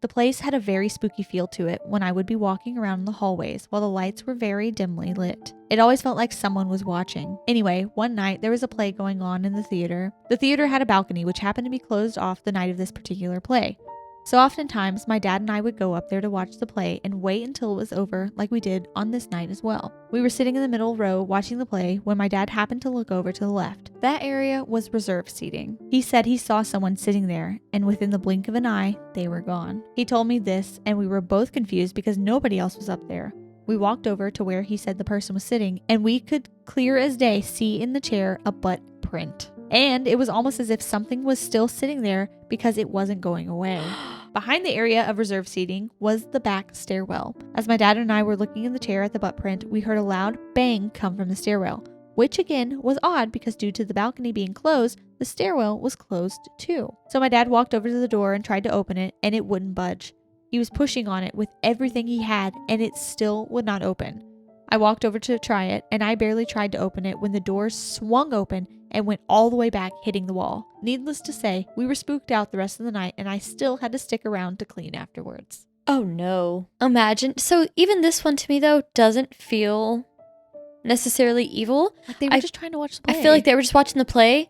The place had a very spooky feel to it when I would be walking around in the hallways while the lights were very dimly lit. It always felt like someone was watching. Anyway, one night there was a play going on in the theater. The theater had a balcony which happened to be closed off the night of this particular play. So oftentimes my dad and I would go up there to watch the play and wait until it was over like we did on this night as well. We were sitting in the middle row watching the play when my dad happened to look over to the left. That area was reserved seating. He said he saw someone sitting there and within the blink of an eye, they were gone. He told me this and we were both confused because nobody else was up there. We walked over to where he said the person was sitting and we could clear as day see in the chair a butt print. And it was almost as if something was still sitting there because it wasn't going away. Behind the area of reserved seating was the back stairwell. As my dad and I were looking in the chair at the butt print, we heard a loud bang come from the stairwell, which again was odd because due to the balcony being closed, the stairwell was closed too. So my dad walked over to the door and tried to open it and it wouldn't budge. He was pushing on it with everything he had and it still would not open. I walked over to try it and I barely tried to open it when the door swung open and went all the way back, hitting the wall. Needless to say, we were spooked out the rest of the night and I still had to stick around to clean afterwards. Oh no. Imagine. So even this one to me though doesn't feel necessarily evil. Like they were just trying to watch the play. I feel like they were just watching the play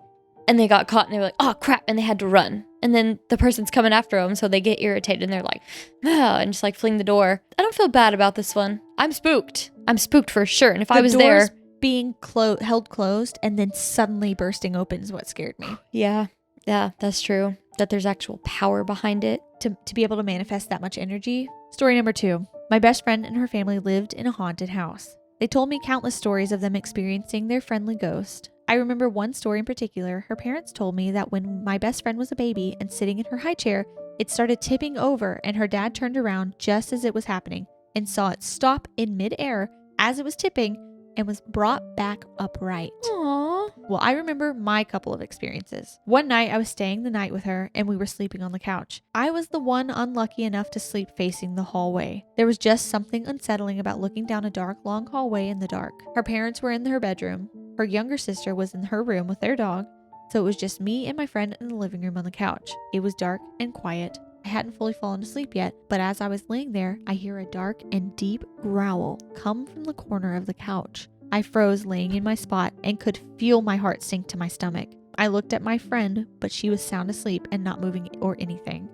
and they got caught and they were like, oh crap, and they had to run. And then the person's coming after them, so they get irritated and they're like, ah, and just like fling the door. I don't feel bad about this one. I'm spooked. I'm spooked for sure. And if I was there, being held closed and then suddenly bursting open is what scared me. Yeah, that's true. That there's actual power behind it. To be able to manifest that much energy. Story number 2. My best friend and her family lived in a haunted house. They told me countless stories of them experiencing their friendly ghost. I remember one story in particular. Her parents told me that when my best friend was a baby and sitting in her high chair, it started tipping over and her dad turned around just as it was happening and saw it stop in midair as it was tipping and was brought back upright. Aww. Well, I remember my couple of experiences. One night I was staying the night with her and we were sleeping on the couch. I was the one unlucky enough to sleep facing the hallway. There was just something unsettling about looking down a dark, long hallway in the dark. Her parents were in her bedroom. Her younger sister was in her room with their dog. So it was just me and my friend in the living room on the couch. It was dark and quiet. I hadn't fully fallen asleep yet, but as I was laying there, I hear a dark and deep growl come from the corner of the couch. I froze laying in my spot and could feel my heart sink to my stomach. I looked at my friend, but she was sound asleep and not moving or anything.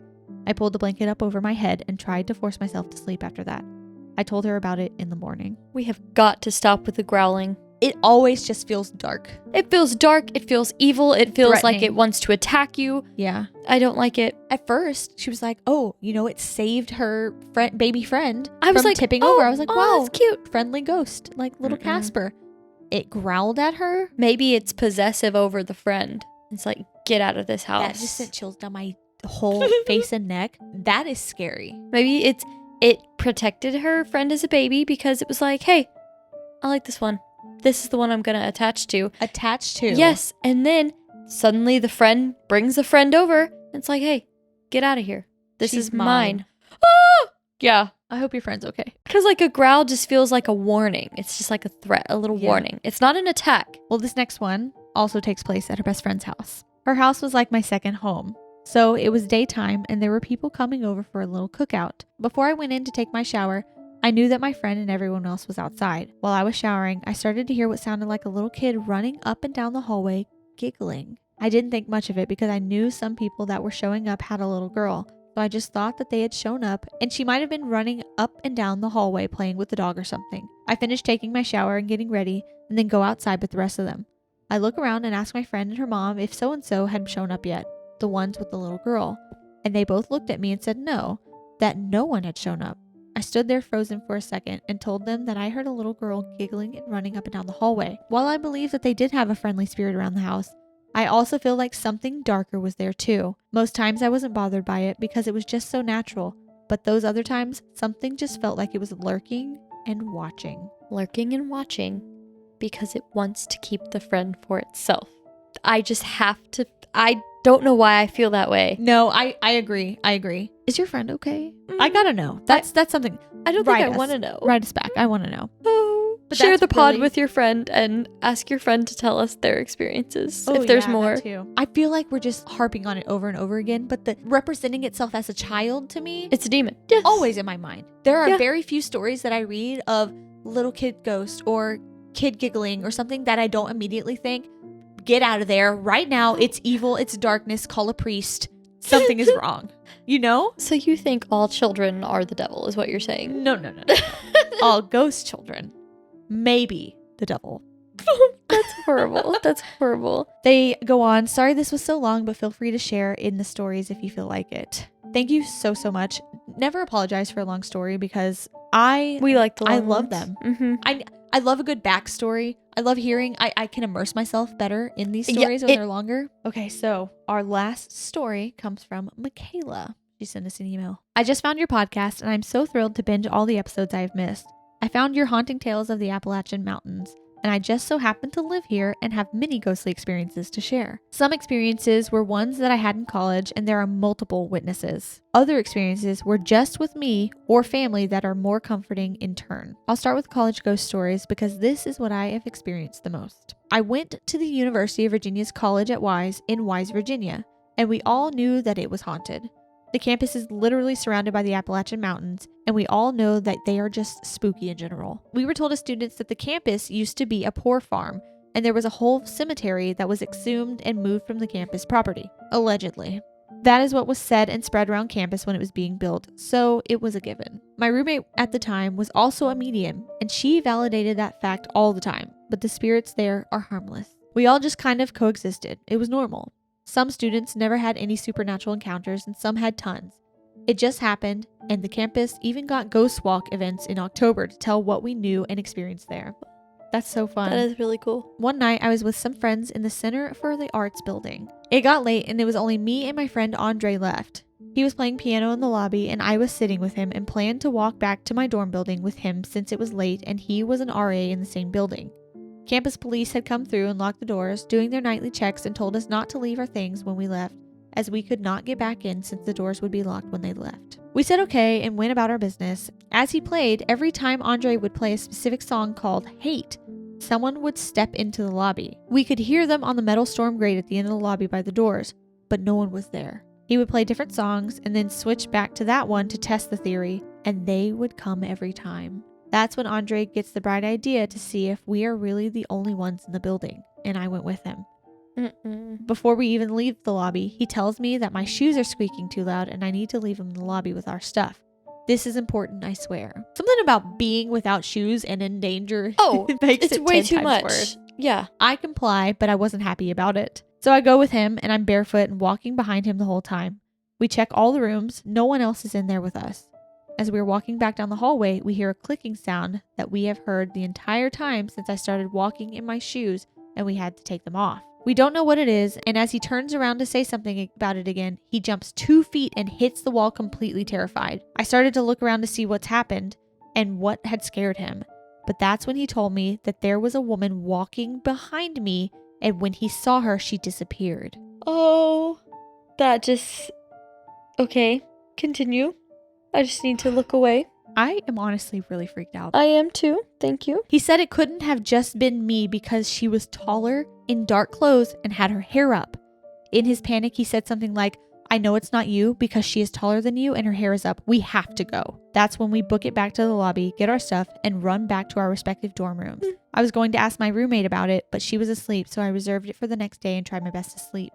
I pulled the blanket up over my head and tried to force myself to sleep after that. I told her about it in the morning. We have got to stop with the growling. It always just feels dark. It feels dark. It feels evil. It feels like it wants to attack you. Yeah. I don't like it. At first, she was like, oh, it saved her baby friend from like tipping oh, over. I was like, wow, that's cute. Friendly ghost, like little Casper. It growled at her. Maybe it's possessive over the friend. It's like, get out of this house. That just sent chills down my whole face and neck. That is scary. Maybe it protected her friend as a baby because it was like, hey, I like this one. this is the one I'm going to attach to. Attached to? Yes. And then suddenly the friend brings a friend over. And it's like, hey, get out of here. This She's is mine. mine. Yeah. I hope your friend's okay. Because like a growl just feels like a warning. It's just like a threat, a little warning. It's not an attack. Well, this next one also takes place at her best friend's house. Her house was like my second home. So it was daytime and there were people coming over for a little cookout. Before I went in to take my shower, I knew that my friend and everyone else was outside. While I was showering, I started to hear what sounded like a little kid running up and down the hallway, giggling. I didn't think much of it because I knew some people that were showing up had a little girl. So I just thought that they had shown up and she might have been running up and down the hallway playing with the dog or something. I finished taking my shower and getting ready and then go outside with the rest of them. I look around and ask my friend and her mom if so-and-so had shown up yet, the ones with the little girl. And they both looked at me and said no, that no one had shown up. I stood there frozen for a second and told them that I heard a little girl giggling and running up and down the hallway. While I believe that they did have a friendly spirit around the house, I also feel like something darker was there too. Most times I wasn't bothered by it because it was just so natural, but those other times something just felt like it was lurking and watching. Lurking and watching because it wants to keep the friend for itself. I don't know why I feel that way. No, I agree. Is your friend okay? I gotta know. That's something. I don't think I want to know. Write us back. I want to know. But share the pod with your friend and ask your friend to tell us their experiences if there's more. That too. I feel like we're just harping on it over and over again, but the representing itself as a child to me, it's a demon. Yes. Always in my mind. There are very few stories that I read of little kid ghost or kid giggling or something that I don't immediately think, get out of there right now. It's evil. It's darkness. Call a priest. Something is wrong. You know? So you think all children are the devil is what you're saying? No. All ghost children. Maybe the devil. That's horrible. That's horrible. They go on, sorry this was so long, but feel free to share in the stories if you feel like it. Thank you so much. Never apologize for a long story because I love them. Mm-hmm. I love a good backstory. I love hearing. I can immerse myself better in these stories when they're longer. Okay, so our last story comes from Makayla. She sent us an email. I just found your podcast and I'm so thrilled to binge all the episodes I have missed. I found your haunting tales of the Appalachian Mountains, and I just so happen to live here and have many ghostly experiences to share. Some experiences were ones that I had in college, and there are multiple witnesses. Other experiences were just with me or family that are more comforting in turn. I'll start with college ghost stories because this is what I have experienced the most. I went to the University of Virginia's College at Wise in Wise, Virginia, and we all knew that it was haunted. The campus is literally surrounded by the Appalachian Mountains, and we all know that they are just spooky in general. We were told as students that the campus used to be a poor farm, and there was a whole cemetery that was exhumed and moved from the campus property. Allegedly. That is what was said and spread around campus when it was being built, so it was a given. My roommate at the time was also a medium, and she validated that fact all the time, but the spirits there are harmless. We all just kind of coexisted. It was normal. Some students never had any supernatural encounters and some had tons. It just happened, and the campus even got ghost walk events in October to tell what we knew and experienced there. That's so fun. That is really cool. One night I was with some friends in the Center for the Arts building. It got late and it was only me and my friend Andre left. He was playing piano in the lobby and I was sitting with him and planned to walk back to my dorm building with him since it was late and he was an RA in the same building. Campus police had come through and locked the doors, doing their nightly checks, and told us not to leave our things when we left, as we could not get back in since the doors would be locked when they left. We said okay and went about our business. As he played, every time Andre would play a specific song called Hate, someone would step into the lobby. We could hear them on the metal storm grate at the end of the lobby by the doors, but no one was there. He would play different songs and then switch back to that one to test the theory, and they would come every time. That's when Andre gets the bright idea to see if we are really the only ones in the building, and I went with him. Before we even leave the lobby, he tells me that my shoes are squeaking too loud and I need to leave them in the lobby with our stuff. This is important, I swear. Something about being without shoes and in danger makes it's it way 10 too times much. worse. Yeah. I comply, but I wasn't happy about it. So I go with him and I'm barefoot and walking behind him the whole time. We check all the rooms. No one else is in there with us. As we are walking back down the hallway, we hear a clicking sound that we have heard the entire time since I started walking in my shoes and we had to take them off. We don't know what it is, and as he turns around to say something about it again, he jumps 2 feet and hits the wall completely terrified. I started to look around to see what's happened and what had scared him. But that's when he told me that there was a woman walking behind me, and when he saw her, she disappeared. Oh, that just... Okay, continue. I just need to look away. I am honestly really freaked out. I am too. Thank you. He said it couldn't have just been me because she was taller, in dark clothes, and had her hair up. In his panic, he said something like, I know it's not you because she is taller than you and her hair is up. We have to go. That's when we book it back to the lobby, get our stuff, and run back to our respective dorm rooms. I was going to ask my roommate about it, but she was asleep, so I reserved it for the next day and tried my best to sleep.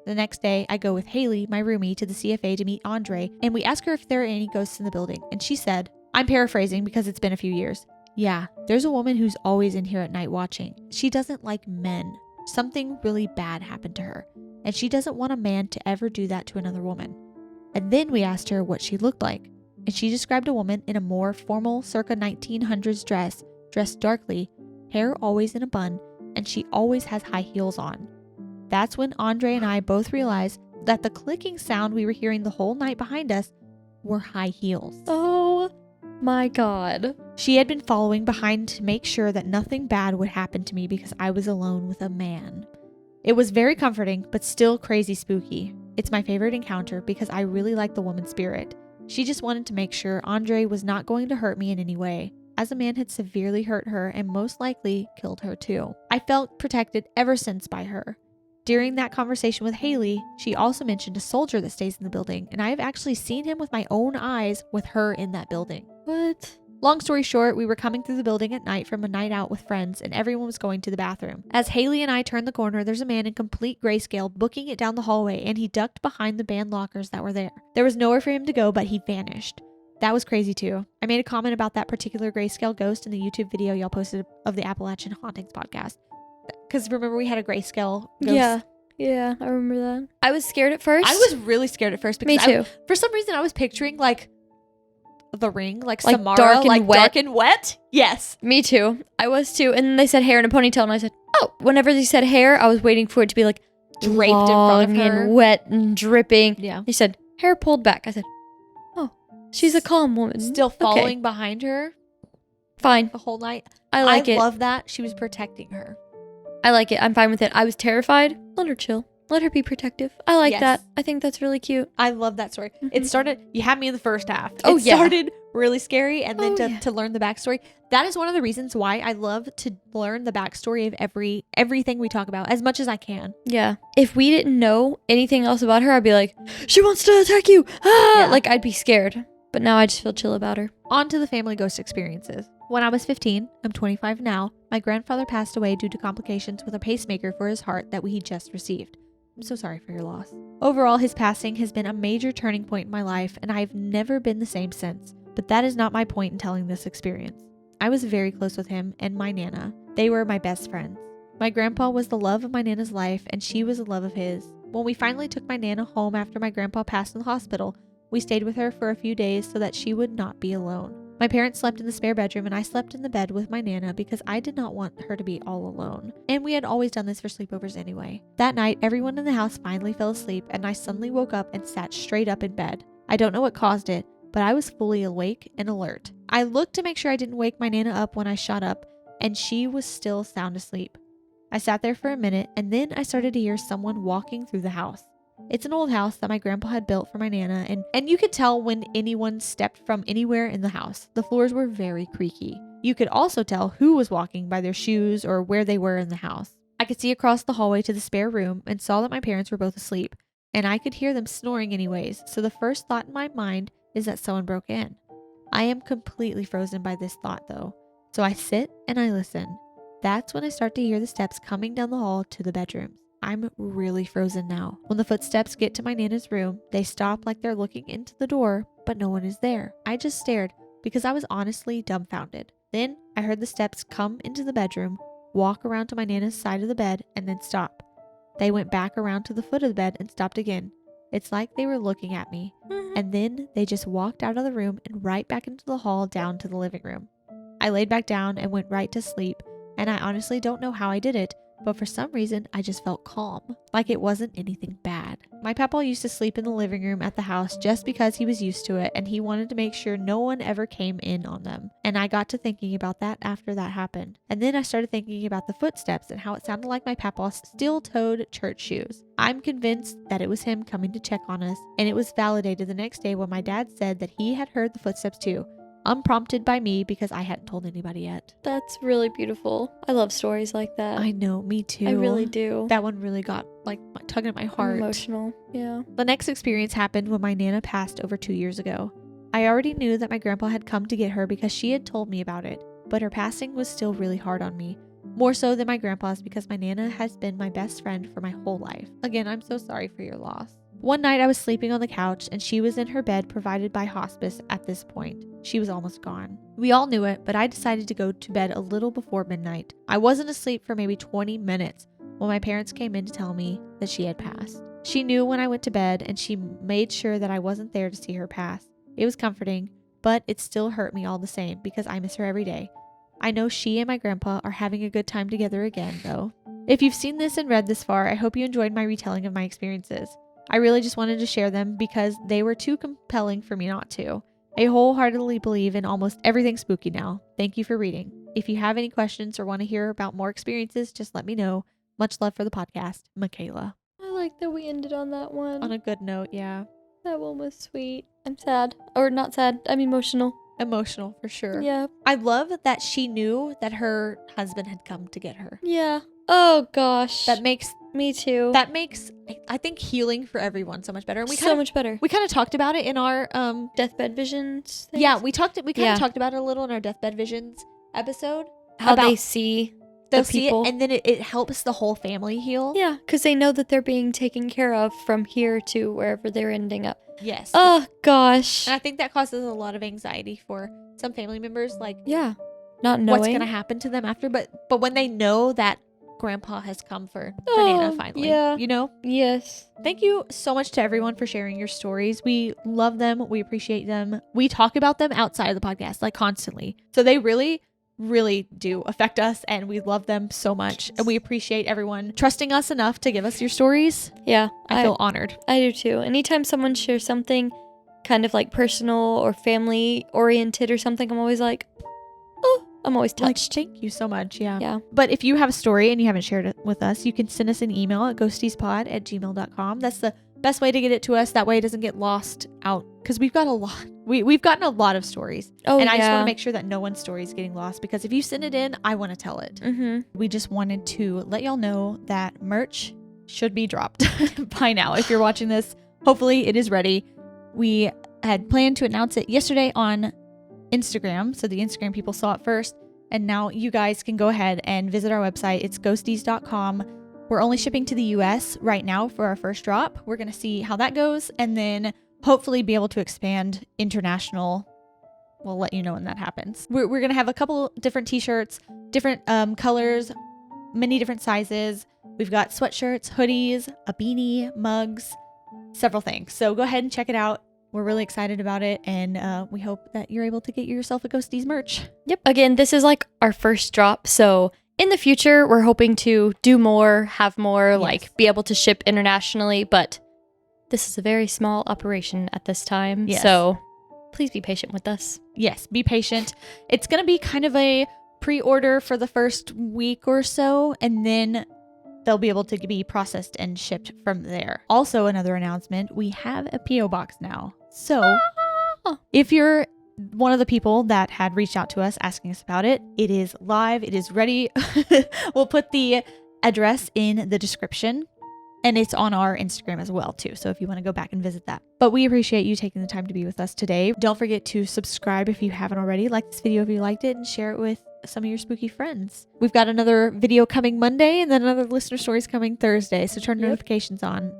The next day, I go with Haley, my roomie, to the CFA to meet Andre, and we ask her if there are any ghosts in the building, and she said, I'm paraphrasing because it's been a few years. Yeah, there's a woman who's always in here at night watching. She doesn't like men. Something really bad happened to her, and she doesn't want a man to ever do that to another woman. And then we asked her what she looked like, and she described a woman in a more formal circa 1900s dress, dressed darkly, hair always in a bun, and she always has high heels on. That's when Andre and I both realized that the clicking sound we were hearing the whole night behind us were high heels. Oh my God. She had been following behind to make sure that nothing bad would happen to me because I was alone with a man. It was very comforting, but still crazy spooky. It's my favorite encounter because I really like the woman's spirit. She just wanted to make sure Andre was not going to hurt me in any way, as a man had severely hurt her and most likely killed her too. I felt protected ever since by her. During that conversation with Haley, she also mentioned a soldier that stays in the building, and I have actually seen him with my own eyes with her in that building. What? Long story short, we were coming through the building at night from a night out with friends, and everyone was going to the bathroom. As Haley and I turned the corner, there's a man in complete grayscale booking it down the hallway, and he ducked behind the band lockers that were there. There was nowhere for him to go, but he vanished. That was crazy too. I made a comment about that particular grayscale ghost in the YouTube video y'all posted of the Appalachian Hauntings podcast. Because remember, we had a grayscale ghost. Yeah, I remember that. I was scared at first. I was really scared at first. Because Me too. For some reason, I was picturing like The Ring, like Samara, dark and wet. dark and wet. Yes. Me too. I was too. And then they said hair in a ponytail, and I said, oh. Whenever they said hair, I was waiting for it to be like Draped in front of her. and wet and dripping. Yeah. They said hair pulled back. I said, oh, she's a calm woman. Still Okay, following behind her fine. the whole night. I like it. I love that. She was protecting her. I like it. I'm fine with it. I was terrified. Let her chill. Let her be protective. I like Yes. that. I think that's really cute. I love that story. Mhm. It started, you had me in the first half. Oh, it yeah. started really scary, and then Oh, yeah. to learn the backstory. That is one of the reasons why I love to learn the backstory of everything we talk about as much as I can. Yeah. If we didn't know anything else about her, I'd be like, she wants to attack you. Ah! Yeah. Like, I'd be scared. But now I just feel chill about her. On to the family ghost experiences. When I was 15, I'm 25 now, my grandfather passed away due to complications with a pacemaker for his heart that he just received. I'm so sorry for your loss. Overall, his passing has been a major turning point in my life, and I've never been the same since. But that is not my point in telling this experience. I was very close with him and my Nana. They were my best friends. My grandpa was the love of my Nana's life, and she was the love of his. When we finally took my Nana home after my grandpa passed in the hospital, we stayed with her for a few days so that she would not be alone. My parents slept in the spare bedroom, and I slept in the bed with my Nana because I did not want her to be all alone. And we had always done this for sleepovers anyway. That night, everyone in the house finally fell asleep, and I suddenly woke up and sat straight up in bed. I don't know what caused it, but I was fully awake and alert. I looked to make sure I didn't wake my Nana up when I shot up, and she was still sound asleep. I sat there for a minute, and then I started to hear someone walking through the house. It's an old house that my grandpa had built for my Nana, and you could tell when anyone stepped from anywhere in the house. The floors were very creaky. You could also tell who was walking by their shoes or where they were in the house. I could see across the hallway to the spare room and saw that my parents were both asleep, and I could hear them snoring anyways, so the first thought in my mind is that someone broke in. I am completely frozen by this thought though, so I sit and I listen. That's when I start to hear the steps coming down the hall to the bedrooms. I'm really frozen now. When the footsteps get to my Nana's room, they stop like they're looking into the door, but no one is there. I just stared because I was honestly dumbfounded. Then I heard the steps come into the bedroom, walk around to my Nana's side of the bed, and then stop. They went back around to the foot of the bed and stopped again. It's like they were looking at me. And then they just walked out of the room and right back into the hall down to the living room. I laid back down and went right to sleep, and I honestly don't know how I did it, but for some reason, I just felt calm, like it wasn't anything bad. My papa used to sleep in the living room at the house just because he was used to it, and he wanted to make sure no one ever came in on them. And I got to thinking about that after that happened. And then I started thinking about the footsteps and how it sounded like my papa steel-toed church shoes. I'm convinced that it was him coming to check on us, and it was validated the next day when my dad said that he had heard the footsteps too, unprompted by me because I hadn't told anybody yet. That's really beautiful. I love stories like that. I know, me too. I really do. That one really got tugging at my heart. I'm emotional. Yeah. The next experience happened when my Nana passed over 2 years ago. I already knew that my grandpa had come to get her because she had told me about it, but her passing was still really hard on me. More so than my grandpa's because my Nana has been my best friend for my whole life. Again, I'm so sorry for your loss. One night I was sleeping on the couch and she was in her bed provided by hospice at this point. She was almost gone. We all knew it, but I decided to go to bed a little before midnight. I wasn't asleep for maybe 20 minutes when my parents came in to tell me that she had passed. She knew when I went to bed and she made sure that I wasn't there to see her pass. It was comforting, but it still hurt me all the same because I miss her every day. I know she and my grandpa are having a good time together again, though. If you've seen this and read this far, I hope you enjoyed my retelling of my experiences. I really just wanted to share them because they were too compelling for me not to. I wholeheartedly believe in almost everything spooky now. Thank you for reading. If you have any questions or want to hear about more experiences, just let me know. Much love for the podcast, Makayla. I like that we ended on that one. On a good note, yeah. That one was sweet. I'm sad. Or not sad. I'm emotional. Emotional, for sure. Yeah. I love that she knew that her husband had come to get her. Yeah. Oh, gosh. That makes... Me too. That makes, I think, healing for everyone so much better. And much better. We kind of talked about it in our deathbed visions things. Yeah, we kind of talked about it a little in our deathbed visions episode. How they see the people. See it, and then it helps the whole family heal. Yeah, because they know that they're being taken care of from here to wherever they're ending up. Yes. Oh, gosh. And I think that causes a lot of anxiety for some family members, like, yeah, not knowing what's going to happen to them after. But when they know that Grandpa has come for Nana finally. Yeah. You know? Yes. Thank you so much to everyone for sharing your stories. We love them. We appreciate them. We talk about them outside of the podcast, like, constantly. So they really, really do affect us, and we love them so much. And we appreciate everyone trusting us enough to give us your stories. Yeah. I feel honored. I do too. Anytime someone shares something kind of like personal or family oriented or something, I'm always like, oh, I'm always touched. Like, thank you so much. Yeah. Yeah. But if you have a story and you haven't shared it with us, you can send us an email at ghostiespod@gmail.com. That's the best way to get it to us. That way it doesn't get lost out. Because we've got a lot. We've gotten a lot of stories. Oh, and I just want to make sure that no one's story is getting lost. Because if you send it in, I want to tell it. Mm-hmm. We just wanted to let y'all know that merch should be dropped by now. If you're watching this, hopefully it is ready. We had planned to announce it yesterday on Instagram, so the Instagram people saw it first, and now you guys can go ahead and visit our website. It's ghosties.com. We're only shipping to the US right now for our first drop. We're going to see how that goes, and then hopefully be able to expand international. We'll let you know when that happens. We're going to have a couple different t-shirts, different colors, many different sizes. We've got sweatshirts, hoodies, a beanie, mugs, several things. So go ahead and check it out. We're really excited about it, and we hope that you're able to get yourself a Ghosties merch. Yep. Again, this is like our first drop, so in the future, we're hoping to do more, have more, Yes. like be able to ship internationally, but this is a very small operation at this time, Yes. so please be patient with us. Yes, be patient. It's going to be kind of a pre-order for the first week or so, and then they'll be able to be processed and shipped from there. Also, another announcement, we have a P.O. box now. So if you're one of the people that had reached out to us asking us about it, it is live. It is ready. We'll put the address in the description, and it's on our Instagram as well, too. So if you want to go back and visit that. But we appreciate you taking the time to be with us today. Don't forget to subscribe if you haven't already. Like this video if you liked it, and share it with some of your spooky friends. We've got another video coming Monday, and then another listener stories coming Thursday. So turn notifications on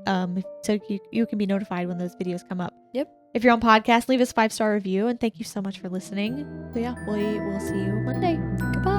so you can be notified when those videos come up. Yep. If you're on podcast, leave us a 5-star review, and thank you so much for listening. So yeah, we will see you Monday. Goodbye.